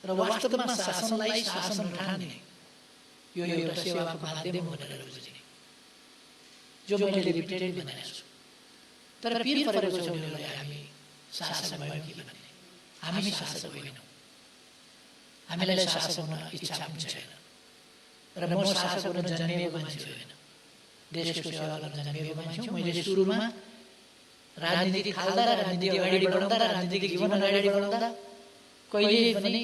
र वास्तवमा शासनलाई शासन ठान्ने, यो एउटा सेवाको माध्यम भनेर बुझ्ने, जो मैले रिपिटेड भनेको छु। तर पीर परेको छ उनीहरूलाई हामी शासक भयौँ कि भन्ने। हामी शासक होइनौँ, हामीलाई शासक हुन इच्छा पनि छैन र म शासक हुन जन्मिएको मान्छे होइन, देशको सेवा गर्न जन्मिएको मान्छे हो। मैले सुरुमा राजनीति थाल्दा, राजनीति अगाडि बढाउँदा, राजनीतिक जीवन अगाडि बढाउँदा कहिले पनि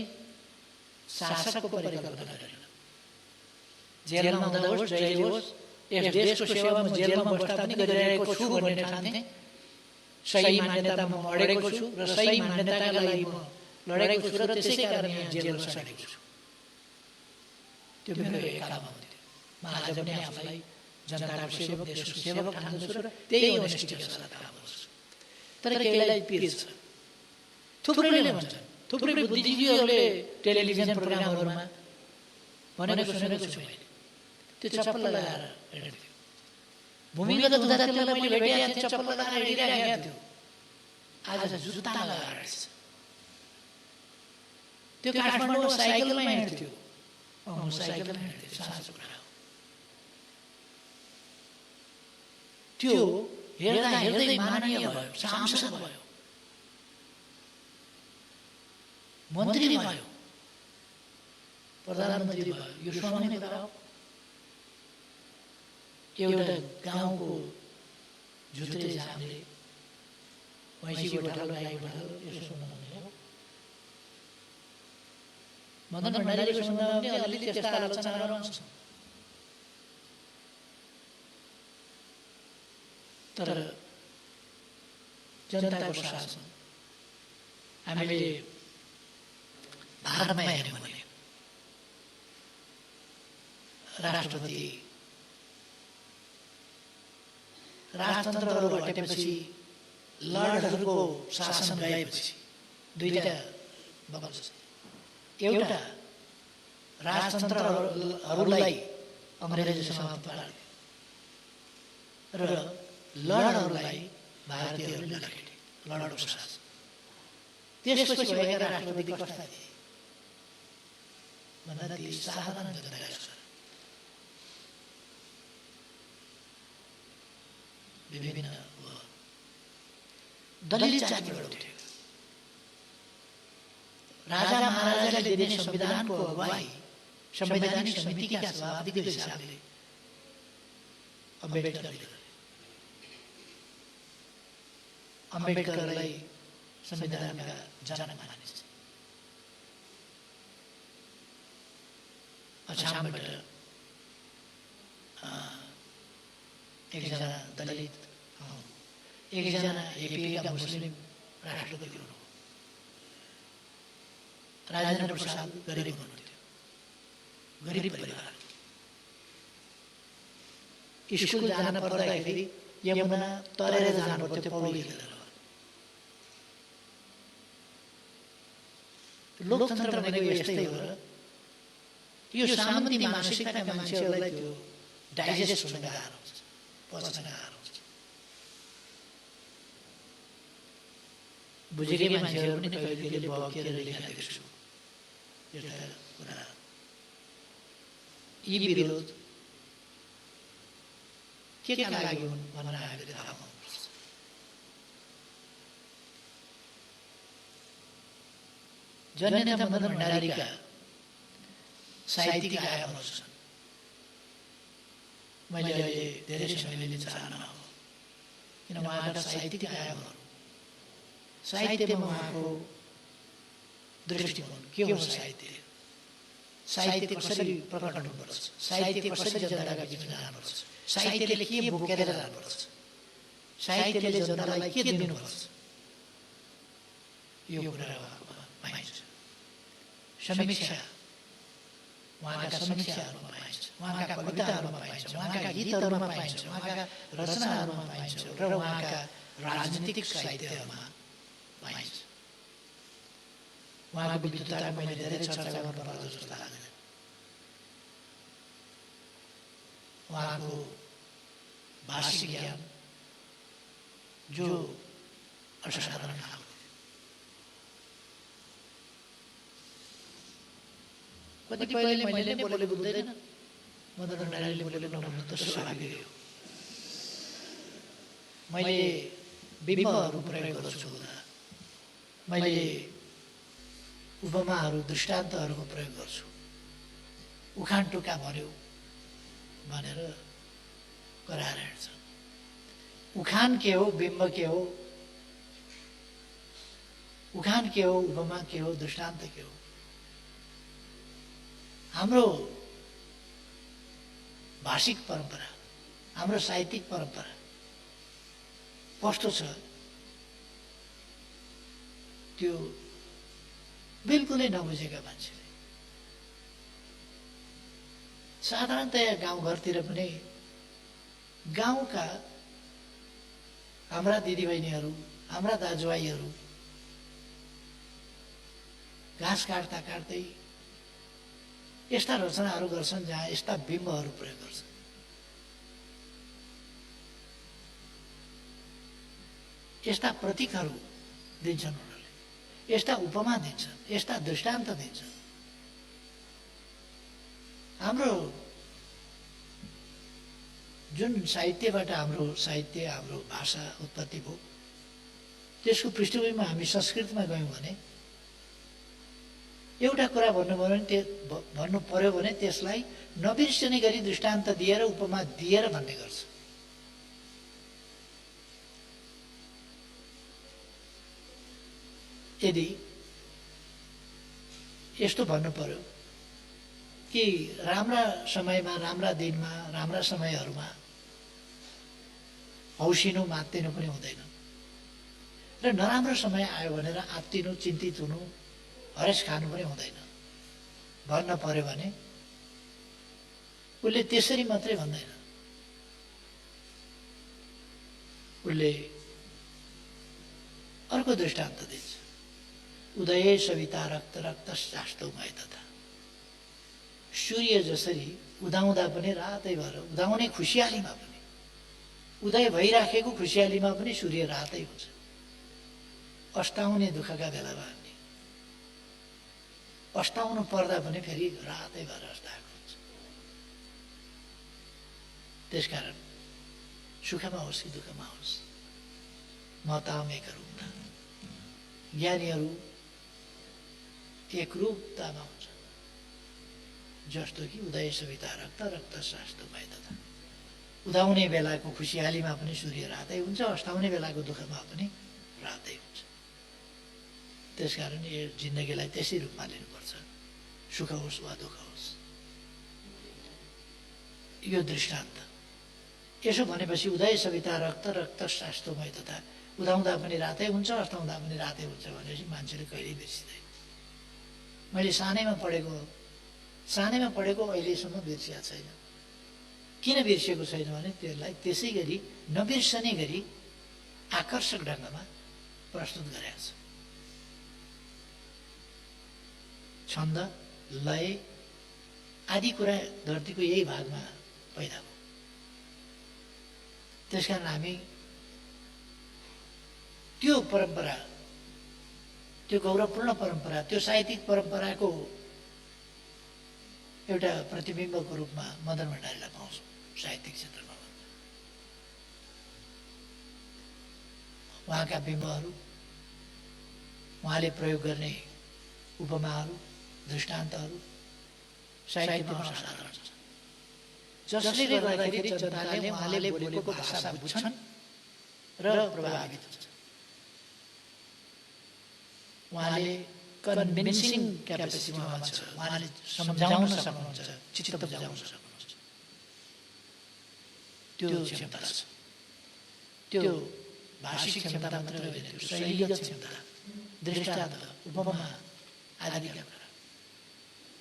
शासकको परिकल्पना गरेन। जेलमा हुँदा होस्, जहिले होस्, यस देशको सेवा म जेलमा बस्दा पनि गरिरहेको छु भन्ने ठान्थे। सही मान्यतामा म अडेको छु र सही मान्यताका लागि म लडेको छु र त्यसै कारण यहाँ जेलमा सडेको छु। त्यो मेरो एक काममा हुन्थ्यो। म आज पनि आफूलाई जनताको सेवक, देशको सेवक ठान्दछु र त्यही अनेस्टीका साथ काम गर्छु। तर केहीलाई पीर छ। थुप्रैले भन्छन्, थुप्रै बुद्धिजीवीहरूले टेलिभिजन प्रोग्रामहरूमा भनेको सुनेको छु मैले, त्यो चप्पल लगाएर हिँड्थ्यो। भूमिगत हुँदा त्यसलाई मैले भेटेको थिएँ, चप्पल लगाएर हिँडिरहेको थियो। आज जुत्ता लगाएर हिँड्छ। त्यो काठमाडौँमा साइकलमा हिँड्थ्यो, म साइकलमा हिँड्थ्यो, साँचो कुरा हो। त्यो हेर्दा हेर्दै माननीय भयो, सांसद भयो, मन्त्री भयो, प्रधानमन्त्री भयो। यो सुहाउने कुरा हो। एउटा गाउँको झुत्रे झामले भैँसी गोठालो, गाई गोठालो यसो सुन्न मिल्ने हो। मदन भण्डारीको सम्बन्धमा पनि अलिअलि त्यस्ता आलोचनाहरू आउँछ। तर जनताको शासन हामीले भारतमा हेर्यौँ भने राष्ट्रपति राजतन्त्रहरू हटेपछि, लर्डहरूको शासन गएपछि दुईटा बगल छ। एउटा राजतन्त्रहरूलाई अङ्ग्रेजले समाप्त पार्यो र लर्डहरूलाई भारतीयहरूले लखेटे, लर्डको शासन। त्यसपछि भएका राष्ट्रपति कस्ता थिए भन्दा ती साधारण जनताका छोरा, विभिन्न दलित जातिबाट उठेका। राजा महाराजाले दिने संविधानको अगुवाई संवैधानिक समितिका सभापतिको हिसाबले अम्बेडकरले गरे। अम्बेडकरलाई संविधानका जनक मानिन्छ। अछामबाट एकजना दलित, एकजना एपीका मुस्लिम राष्ट्रपति हुनुभयो। राजेन्द्र प्रसाद गरिब हुनुहुन्थ्यो, गरिब परिवार। स्कुल जान पर्दाखेरि यमुना तरेर जानु पर्थ्यो, पौडी खेलेर। लोकतन्त्र भनेको यस्तै हो र यो सामन्ती मानसिकताका मान्छेहरूलाई त्यो डाइजेस्ट हुन गाह्रो हुन्छ, पच्न गाह्रो हुन्छ। बुझेकै मान्छेहरू पनि कहिले कहिले बहकेर लेखेका देख्छु यस्ता कुरा। यी विरोध के का लागि हुन् भनेर हामीले थाहा पाउनुपर्छ। जननेता मदन भण्डारीका साहित्यिक आयामहरू छन्। मैले अहिले धेरै समय लिन चाहन्न हो, किन उहाँका साहित्यिक आयामहरू, साहित्यमा उहाँको दृष्टिकोण के हो, साहित्य कसरी प्रकट हुनुपर्छ, साहित्य कसरी जनताका बिचमा जानुपर्छ, साहित्यले के बोकेर जानुपर्छ, साहित्यले जनतालाई के दिनुपर्छ, यो कुरा पाइन्छ। समीक्षा उहाँका समीक्षाहरूमा पाइन्छ, उहाँका कविताहरूमा पाइन्छ, उहाँका गीतहरूमा पाइन्छ, उहाँका रचनाहरूमा पाइन्छ र उहाँका राजनीतिक साहित्यहरूमा पाइन्छ। उहाँको विद्वत्ताको मैले धेरै चर्चा गर्नुपर्छ जस्तो लाग्दैन। उहाँको भाषिक ज्ञान जो असाधारण खालको। कतिपयले मैले नै बोलेको बुझ्दैन, मदन भण्डारीले बोलेको नबुझ्नु त स्वाभाविक हो। मैले बिम्बहरू प्रयोग गर्छु हुँदा मैले उपमाहरू, दृष्टान्तहरूको प्रयोग गर्छु। उखान टुक्का भन्यो भनेर कराएर हिँड्छ। उखान के हो, बिम्ब के हो, उखान के हो, उपमा के हो, दृष्टान्त के हो? हाम्रो भाषिक परम्परा, हाम्रो साहित्यिक परम्परा कस्तो छ त्यो बिल्कुलै नबुझेका मान्छेले साधारणतया गाउँघरतिर पनि गाउँका हाम्रा दिदीबहिनीहरू, हाम्रा दाजुभाइहरू घाँस काट्दा काट्दै यस्ता रचनाहरू गर्छन् जहाँ यस्ता बिम्बहरू प्रयोग गर्छन्। यस्ता प्रतीकहरू दिन्छन् उनीहरूले, यस्ता उपमा दिन्छन्, यस्ता दृष्टान्त दिन्छन्। हाम्रो जुन साहित्यबाट हाम्रो साहित्य हाम्रो भाषा उत्पत्ति भयो त्यसको पृष्ठभूमिमा हामी संस्कृतमा गयौँ भने एउटा कुरा भन्नु पर्यो भने त्यसलाई नबिर्सने गरी दृष्टान्त दिएर उपमा दिएर भन्ने गर्छ। यदि यस्तो भन्नु पर्यो कि राम्रा समयमा राम्रा दिनमा राम्रा समयहरूमा हौसिनु मात्तिनु पनि हुँदैन र नराम्रो समय आयो भनेर आत्तिनु चिन्तित हुनु हरेस खानु पनि हुँदैन भन्न पर्यो भने उसले त्यसरी मात्रै भन्दैन। उसले अर्को दृष्टान्त दिन्छ। उदय सविता रक्त रक्त शास्तौमय तथा सूर्य जसरी उदाउँदा पनि रातै भएर उदाउने खुसियालीमा पनि उदय भइराखेको खुसियालीमा पनि सूर्य रातै हुन्छ। अस्ताउने दुःखका बेलामा पनि अस्ताउनु पर्दा पनि फेरि रातै भएर अस्ताएको हुन्छ। त्यसकारण सुखमा होस् कि दुःखमा होस् म ताम एक रूप ज्ञानीहरू एक रूपतामा हुन्छ। जस्तो कि उदय सविता रक्त रक्त शास्तमय तथा उदाउने बेलाको खुसियालीमा पनि सूर्य रातै हुन्छ, अस्ताउने बेलाको दुःखमा पनि रातै हुन्छ। त्यसकारण यो जिन्दगीलाई त्यसै रूपमा लिनुपर्छ, सुख होस् वा दुःख होस्। यो दृष्टान्त यसो भनेपछि उदय सविता रक्त रक्त शास्तमय तथा उदाउँदा पनि रातै हुन्छ अस्ताउँदा पनि रातै हुन्छ भनेपछि मान्छेले कहिल्यै बिर्सिँदैन। मैले सानैमा पढेको अहिलेसम्म बिर्सिया छैन। किन बिर्सिएको छैन भने त्यसलाई त्यसै गरी नबिर्सने गरी आकर्षक ढङ्गमा प्रस्तुत गरेको छ। छन्द लय आदि कुरा धरतीको यही भागमा पैदा भयो। त्यसकारण हामी त्यो परम्परा, त्यो गौरवपूर्ण परम्परा, त्यो साहित्यिक परम्पराको एउटा प्रतिबिम्बको रूपमा मदन भण्डारीलाई पाउँछौँ साहित्यिक क्षेत्रमा। उहाँका बिम्बहरू, उहाँले प्रयोग गर्ने उपमाहरू, दृष्टान्तहरू साहित्यमा असाधारण छन्, जसले गर्दाखेरि जनताले उहाँले बोलेको भाषा बुझ्छन् र प्रभावित हुन्छन्। उहाँले कन्भिन्सिङ क्यापेसिटी उहाँमा छ, उहाँले सम्झाउन सक्नुहुन्छ, चित्त बुझाउन सक्नुहुन्छ। त्यो क्षमता छ। त्यो भाषिक क्षमता मात्र होइन, त्यो शैलीगत क्षमता, दृष्टान्त, उपमा आदिका कुरा,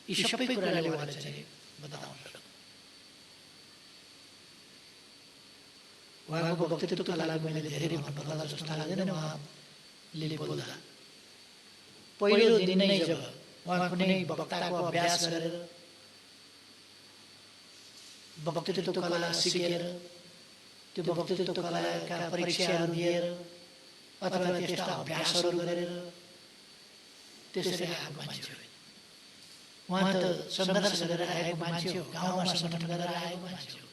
यी सबै कुराले उहाँले चाहिँ बताउन सक्छ। उहाँको वक्तृत्वको लागि मैले धेरै भन्नुपर्ला जस्तो लाग्दैन। उहाँले बोल्दा पहिलो दिन नै जब उहाँ कुनै वक्ताको अभ्यास गरेर वक्तृत्व कला सिकेर त्यो वक्तृत्व कलाका परीक्षाहरू दिएर अथवा त्यस्ता अभ्यासहरू गरेर त्यसरी आएको मान्छे हो। उहाँ त सङ्घर्ष गरेर आएको मान्छे हो, गाउँमा सङ्गठन गरेर आएको मान्छे हो।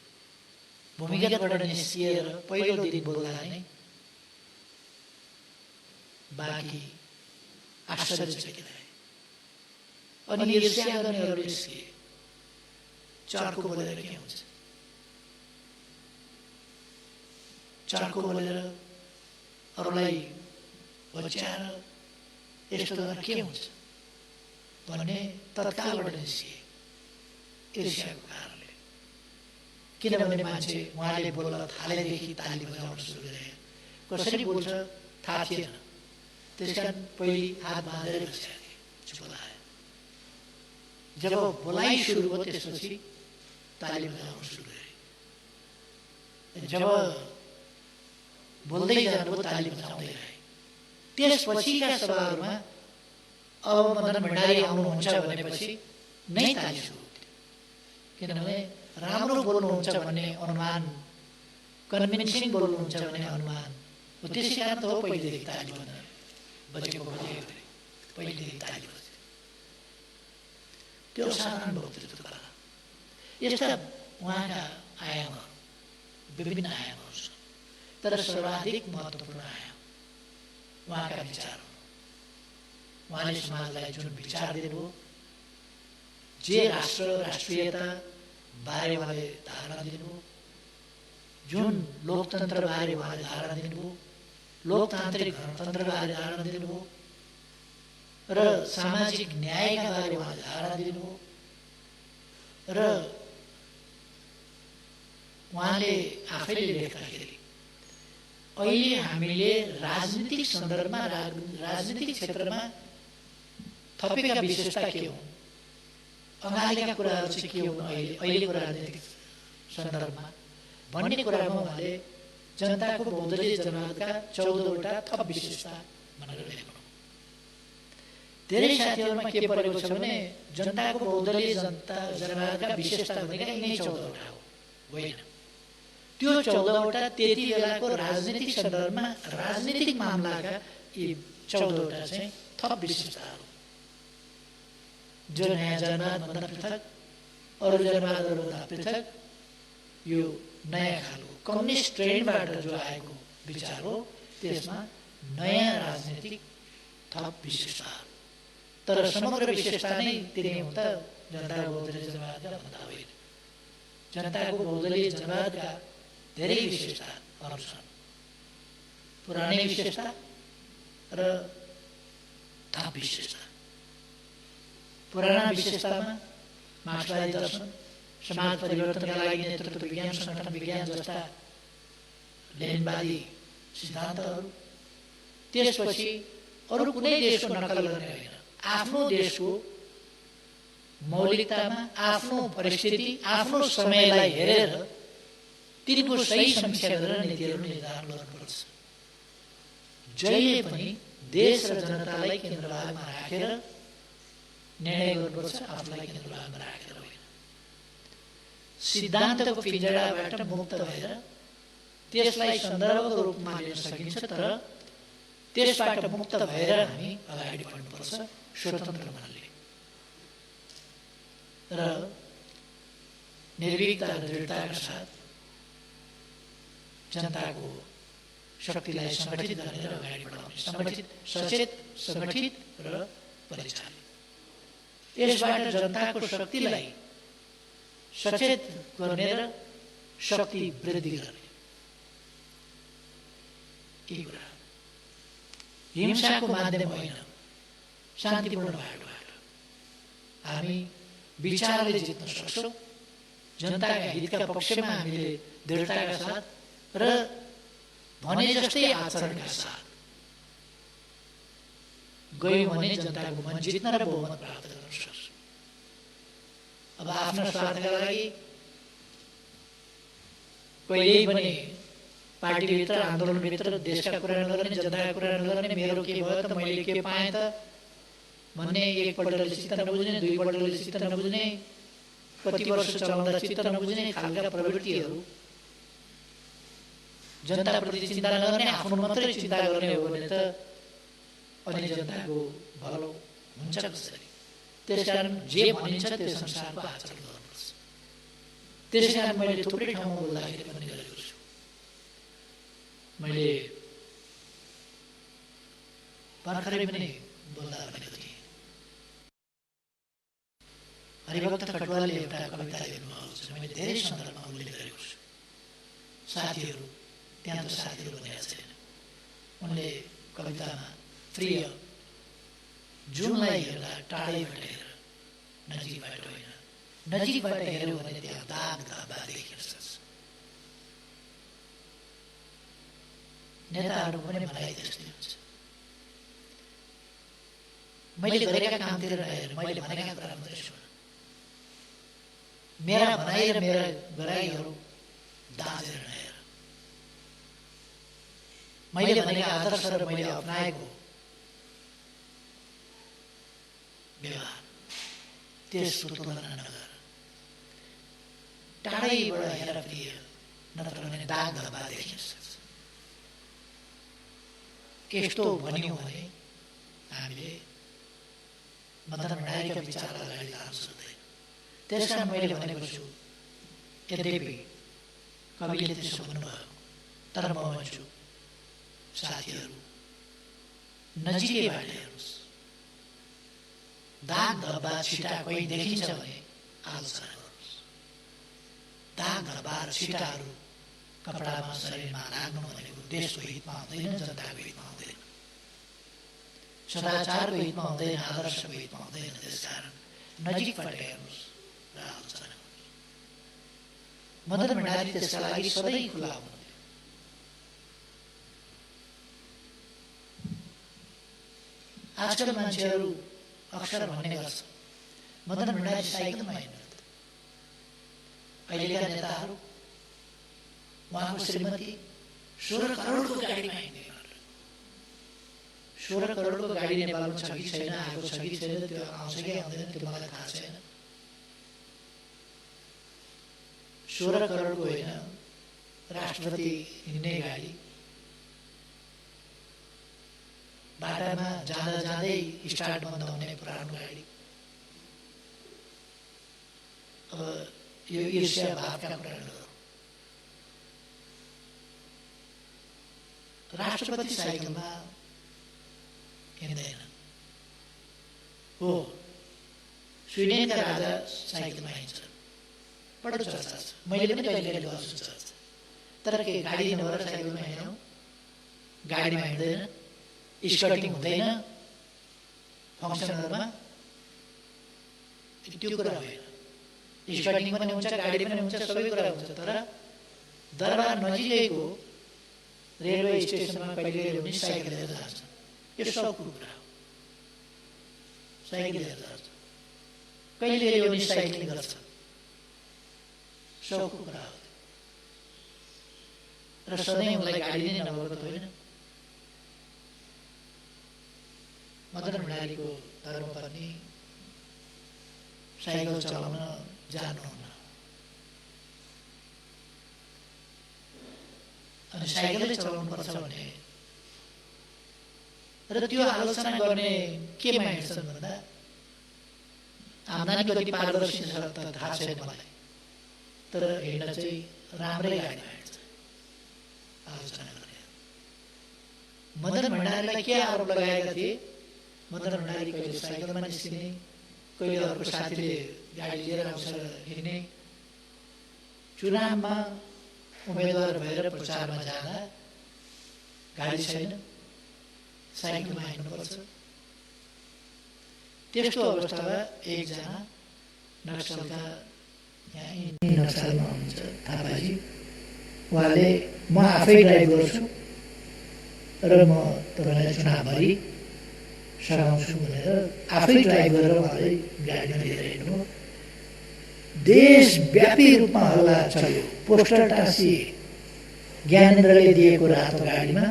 भूमिगतबाट निस्किएर पहिलो दिन बोल्दा नै बाँकी आश्चर्यचकित भए। अनि ईर्ष्या गर्नेहरू निस्किए। चर्को बोलेर के हुन्छ? चर्को बोलेर अरूलाई बच्याएर यस्तो गरेर के हुन्छ भन्ने तत्कालबाट निस्किए ईर्ष्याको कारणले। किनभने मान्छे उहाँले बोल्न थालेदेखि ताली बजाउन सुरु गरे। कसरी बोल्छ थाहा थिएन, त्यसकारण पहिले हात बाँधेर बसेका थिए, चुप लाए। जब बोलाइ सुरु भयो त्यसपछि ताली बजाउन सुरु गरे। जब बोल्दै जानुभयो ताली बजाउँदै रहे। त्यसपछिका सभाहरूमा अब मदन भण्डारी आउनुहुन्छ भनेपछि नै ताली सुरु हुन्थ्यो। किनभने राम्रो बोल्नुहुन्छ भन्ने अनुमान, कन्भिन्सिङ बोल्नुहुन्छ भन्ने अनुमान हो। त्यसै कारण त हो पहिलेदेखि ताली बजेको पहिलेदेखि ताली बजे। त्यो साधारण वक्तृत्व कला। यस्ता उहाँका आयामहरू विभिन्न आयामहरू छन्, तर सर्वाधिक महत्त्वपूर्ण आयाम उहाँका विचार हुन्। उहाँले समाजलाई जुन विचार दिनुभयो, जे राष्ट्र राष्ट्रियता बारे उहाँले धारणा दिनुभयो, जुन लोकतन्त्र बारे उहाँले धारणा दिनुभयो, लोकतान्त्रिक गणतन्त्र बारे धारणा दिनुभयो र सामाजिक न्यायका बारे उहाँले धारणा दिनुभयो र उहाँले आफैले लेख्दाखेरि अहिले हामीले राजनीतिक सन्दर्भमा राजनीतिक क्षेत्रमा थपेका विशेषता के हुन्, अगाडिका कुराहरू चाहिँ के हुन् अहिलेको राजनीतिक सन्दर्भमा भन्ने कुरामा उहाँले जनताको बहुदलीय जनवादका 14वटा थप विशेषता भनेर लेख्नु। धेरै साथीहरूमा के परेको छ भने जनताको बहुदलीय जनवादका विशेषता भनेका यिनै 14वटा हो, होइन। त्यो 14वटा त्यति बेलाको राजनीतिक सन्दर्भमा राजनीतिक मामलाका यी 14वटा चाहिँ थप विशेषताहरू, जो नयाँ जनवादभन्दा पृथक, अरू जनवादहरूभन्दा पृथक, यो नयाँ खालको कम्युनिस्ट ट्रेन्डबाट जो आएको विचार हो, त्यसमा नयाँ राजनीतिक थप विशेषताहरू। तर समग्र विशेषता नै तिनै हुन् त जनताको बहुदलीय जनवादका भन्दा होइन। जनताको बहुदलीय जनवादका धेरै विशेषताहरू छन्, पुरानै विशेषता र थप विशेषता। पुराना विशेषतामा मार्क्सवादी दर्शन, समाज परिवर्तनका लागि नेतृत्व विज्ञान, सङ्गठन विज्ञान जस्ता लेनिनवादी सिद्धान्तहरू। त्यसपछि अरू कुनै देशको नकल गर्ने होइन, आफ्नो देशको मौलिकतामा आफ्नो परिस्थिति, आफ्नो समयलाई हेरेर तिनको सही समीक्षा गरेर नीतिहरू निर्धारण गर्नुपर्छ। जहिले पनि देश र जनतालाई केन्द्रभागमा राखेर निर्णय गर्नुपर्छ, आफूलाई केन्द्रभागमा राखेर होइन। सिद्धान्तको पिंजडाबाट मुक्त भएर त्यसलाई सन्दर्भको रूपमा लिन सकिन्छ, तर त्यसबाट मुक्त भएर हामी अगाडि बढ्नुपर्छ स्वतन्त्र मनले र निर्भीकता र दृढताका साथ जनताको शक्तिलाई सङ्गठित गरेर अगाडि बढाउने, सङ्गठित, सचेत, सङ्गठित र परिचालित। यसबाट जनताको शक्तिलाई सचेत गर्ने र शक्ति वृद्धि गर्ने यही कुरा हिंसाको माध्यम होइन, शान्तिपूर्ण मार्गबाट हामी विचारले जित्न सक्छौँ। जनताका हितका पक्षमा हामीले दृढताका साथ र भने जस्तै आचरणका साथ गयौँ भने जनताको मन जित्न र बहुमत प्राप्त गर्न सक्छौँ। अब आफ्नो स्वार्थका लागि कहिल्यै पनि पार्टीभित्र, आन्दोलनभित्र देशका कुरा नगर्ने, जनताका कुरा नगर्ने, मेरो के भयो त, मैले के पाएँ त भन्ने, एकपल्टले चित्त नबुझ्ने, दुईपल्टले चित्त नबुझ्ने, कति वर्ष चलाउँदा चित्त नबुझ्ने खालका प्रवृत्तिहरू, जनताप्रति चिन्ता नगर्ने, आफ्नो मात्रै चिन्ता गर्ने हो भने त अनि जनताको भलो हुन्छ कसरी? त्यसकारण जे भनिन्छ त्यस अनुसारको आचरण गर्नुपर्छ। त्यसकारण मैले थुप्रै ठाउँमा बोल्दाखेरि पनि गरेको छु। मैले भर्खरै पनि बोल्दा भनेको थिएँ, हरिभक्त खटवालले एउटा कविता लेख्नुभएको छ, मैले धेरै सन्दर्भमा उल्लेख गरेको छु। साथीहरू त्यहाँ त साथीहरू भनेको छैन, उनले कवितामा प्रिय जुनलाई हेर्दा टाढैबाट हेर, नजिकबाट होइन, नजिकबाट हेऱ्यो भने त्यहाँ दाग धब्बा देखिन सक्छ। नेताहरू पनि मलाई त्यस्तै हुन्छ। मैले गरेका कामतिर नहेर, मैले भनेका कुरा मात्रै सुन। मेरा भनाइ र मेरा गराइहरू दाँजेर नहेर। मैले भनेका आदर्श र मैले अपनाएको व्यवहार त्यसको तुलना नगर। टाढैबाट हेर प्रिय, नत्र भने दाग धब्बा देखिन सक्छ। यस्तो भन्यौँ भने हामीले मदन भण्डारीका विचार अगाडि लान सक्दैन। त्यसकारण मैले भनेको छु, यद्यपि कविले त्यसो भन्नुभयो। तर म भन्छु साथीहरू, नजिकैबाट हेर्नुहोस्। दाग धब्बा छिटा कोही देखिन्छ भने आलोचना गर्नुहोस्। दाग धब्बा र छिटाहरू कपडामा शरीरमा लाग्नु भनेको देशको हितमा हुँदैन, जनताको हितमा हुँदैन, सदाचारको हितमा हुँदैन, आदर्शको हितमा हुँदैन। त्यसकारण नजिकबाट हेर्नुहोस् र आलोचना गर्नुहोस्। मदन भण्डारी त्यसका लागि सधैँ खुला हुनुहुन्थ्यो। आजकल मान्छेहरू अक्सर भन्ने गर्छ मदन भण्डारी साइकलमा हिँड्नुहुन्थ्यो। अहिलेका नेताहरू उहाँको श्रीमती 16 करोडको गाडीमा हिँड्ने, 16 करोडको गाडी नेपालमा छ कि छैन, आएको छ कि छैन, त्यो आउँछ कि आउँदैन त्यो मलाई थाहा छैन। 16 करोडको होइन, राष्ट्रपति हिँड्ने गाडी, बाटामा जाँदा जाँदै स्टार्ट बन्द हुने पुरानो गाडी। अब यो ईर्ष्या भावका कुराहरू। राष्ट्रपति साइकलमा हिँड्दैन हो, स्विडेनका राजा साइकलमा हिँड्छन्, बडो चर्चा छ। मैले पनि कहिले कहिले गर्छु चर्चा। तर के गाडी नभएर साइकलमा हिँड्यौँ? गाडीमा हिँड्दैन, स्कर्टिङ हुँदैन फङ्सनहरूमा, त्यो कुरा होइन। स्कर्टिङ पनि हुन्छ, गाडी पनि हुन्छ, सबै कुरा हुन्छ। तर दरबार नजिकैको रेलवे स्टेसनमा कहिले पनि साइकल लिएर जान्छ, यो सबको कुरा हो। साइकल लिएर जान्छ, कहिले पनि साइक्लिङ गर्छ, सबको कुरा हो। र सधैँ उनलाई गाडी नै नभएको त होइन। मदन भण्डारीको धर्मपत्नी साइकल चलाउन जान्नुहुन्न, अनि साइकलै चलाउनु पर्छ भने र त्यो आलोचना गर्ने केमा हिँड्छन् भन्दा आम्दानी कति पारदर्शी छ त थाहा छैन मलाई, तर हिँड्न चाहिँ राम्रै गाडीमा हिँड्छ आलोचना गर्ने। मदन भण्डारीलाई के आरोप लगाएका थिए? मदन भण्डारी कहिले साइकलमा निस्किने, कहिले अर्को साथीले गाडी लिएर आउँछ हिँड्ने, चुनावमा उम्मेदवार भएर प्रचारमा जाँदा गाडी छैन, साइकलमा हिँड्नुपर्छ। त्यस्तो अवस्थामा एकजना नक्सलका यहाँ नक्सलमा हुनुहुन्छ थापाजी, उहाँले म आफै ड्राइभ गर्छु र म तपाईँलाई चुनावभरि सघाउँछु भनेर आफै ड्राइभ गरेर उहाँले गाडीमा लिएर हिँड्नु। देशव्यापी रूपमा हल्ला चल्यो, पोस्टर टाँसिए, ज्ञानेन्द्रले दिएको रातो गाडीमा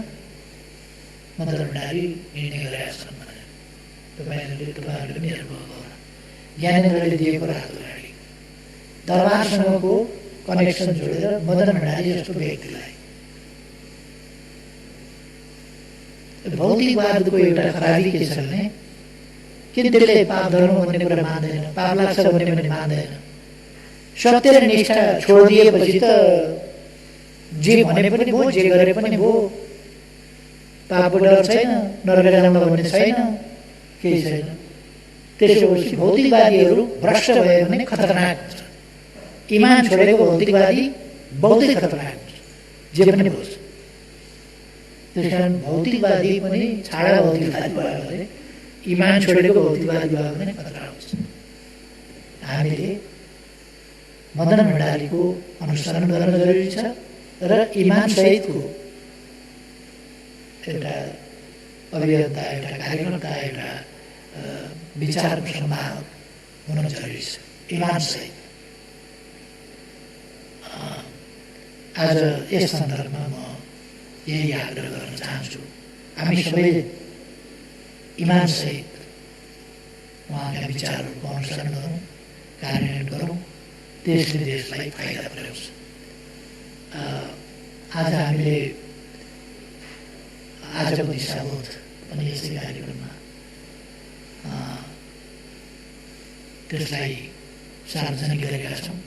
मदन भण्डारी हिँड्ने गरेका छन् भनेर। तपाईँहरूले पनि हेर्नुभएको होला, ज्ञानेन्द्रले दिएको रातो गाडी, दरबारसँगको कनेक्सन जोडेर मदन भण्डारी जस्तो व्यक्तिलाई। भौतिकवादको एउटा खराबी के छ भने किन त्यसले पाप धर्म भन्ने कुरा मान्दैन, पाप लाग्छ भन्ने पनि मान्दैन। सत्य र निष्ठा छोडिदिएपछि त जे भने पनि भयो, जे गरे पनि भयो, पापको डर छैन, नरक जान भन्ने छैन, केही छैन। त्यसपछि भौतिकवादीहरू भ्रष्ट भयो भने खतरनाक हुन्छ। इमान छोडेको भौतिकवादी बहुतै खतरनाक हुन्छ, जे पनि होस्। त्यसकारण भौतिकवादी पनि छाडा भौतिकवादी भयो भने, इमान छोडेको भौतिकवादी भयो भने खतरा हुन्छ। हामीले मदन भण्डारीको अनुसरण गर्न जरुरी छ र इमान सहितको एउटा अभियन्ता, एउटा कार्यकर्ता, एउटा विचार सम्भावक हुन जरुरी छ, इमान सहित। आज यस सन्दर्भमा म यही आग्रह गर्न चाहन्छु, हामी सबैले इमान सहित उहाँका विचारहरूको अनुसरण गरौँ, कार्यान्वयन गरौँ, त्यसले देशलाई फाइदा पुर्याउँछ। आज हामीले आजको दिशाबोध पनि यसै कार्यक्रममा त्यसलाई सार्वजनिक गरेका छौँ।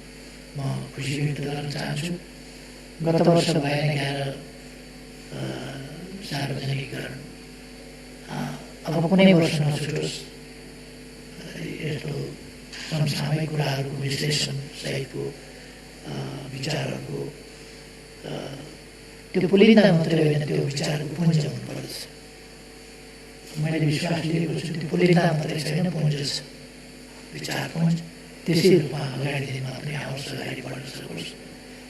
म खुसी व्यक्त गर्न चाहन्छु गत वर्ष भएन 11 सार्वजनिकरण अब कुनै वर्ष नछुटोस्। यस्तो समसामयिक कुराहरूको विश्लेषण सहितको विचारहरूको त्यो पुलिन्दा मात्रै होइन, त्यो विचारको पुञ्ज हुनुपर्दछ। मैले विश्वास लिएको छु त्यो पुलिन्दा मात्रै छैन, पुञ्ज छ, विचार पुञ्ज। त्यसै रूपमा अगाडि दिनमा पनि आओस्, अगाडि बढ्न सकोस्।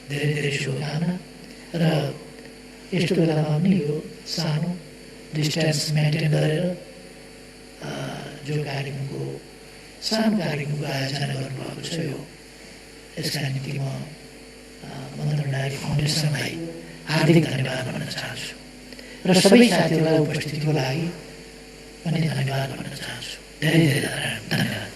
धेरै धेरै शुभकामना। र यस्तो बेलामा पनि यो सानो डिस्टेन्स मेन्टेन गरेर जो कार्यक्रमको सानो कार्यक्रमको आयोजना गर्नुभएको छ, यसका निम्ति म मदन भण्डारी फाउन्डेसनलाई हार्दिक धन्यवाद भन्न चाहन्छु र सबै साथीहरूलाई उपस्थितिको लागि पनि धन्यवाद भन्न चाहन्छु। धेरै धेरै धन्यवाद।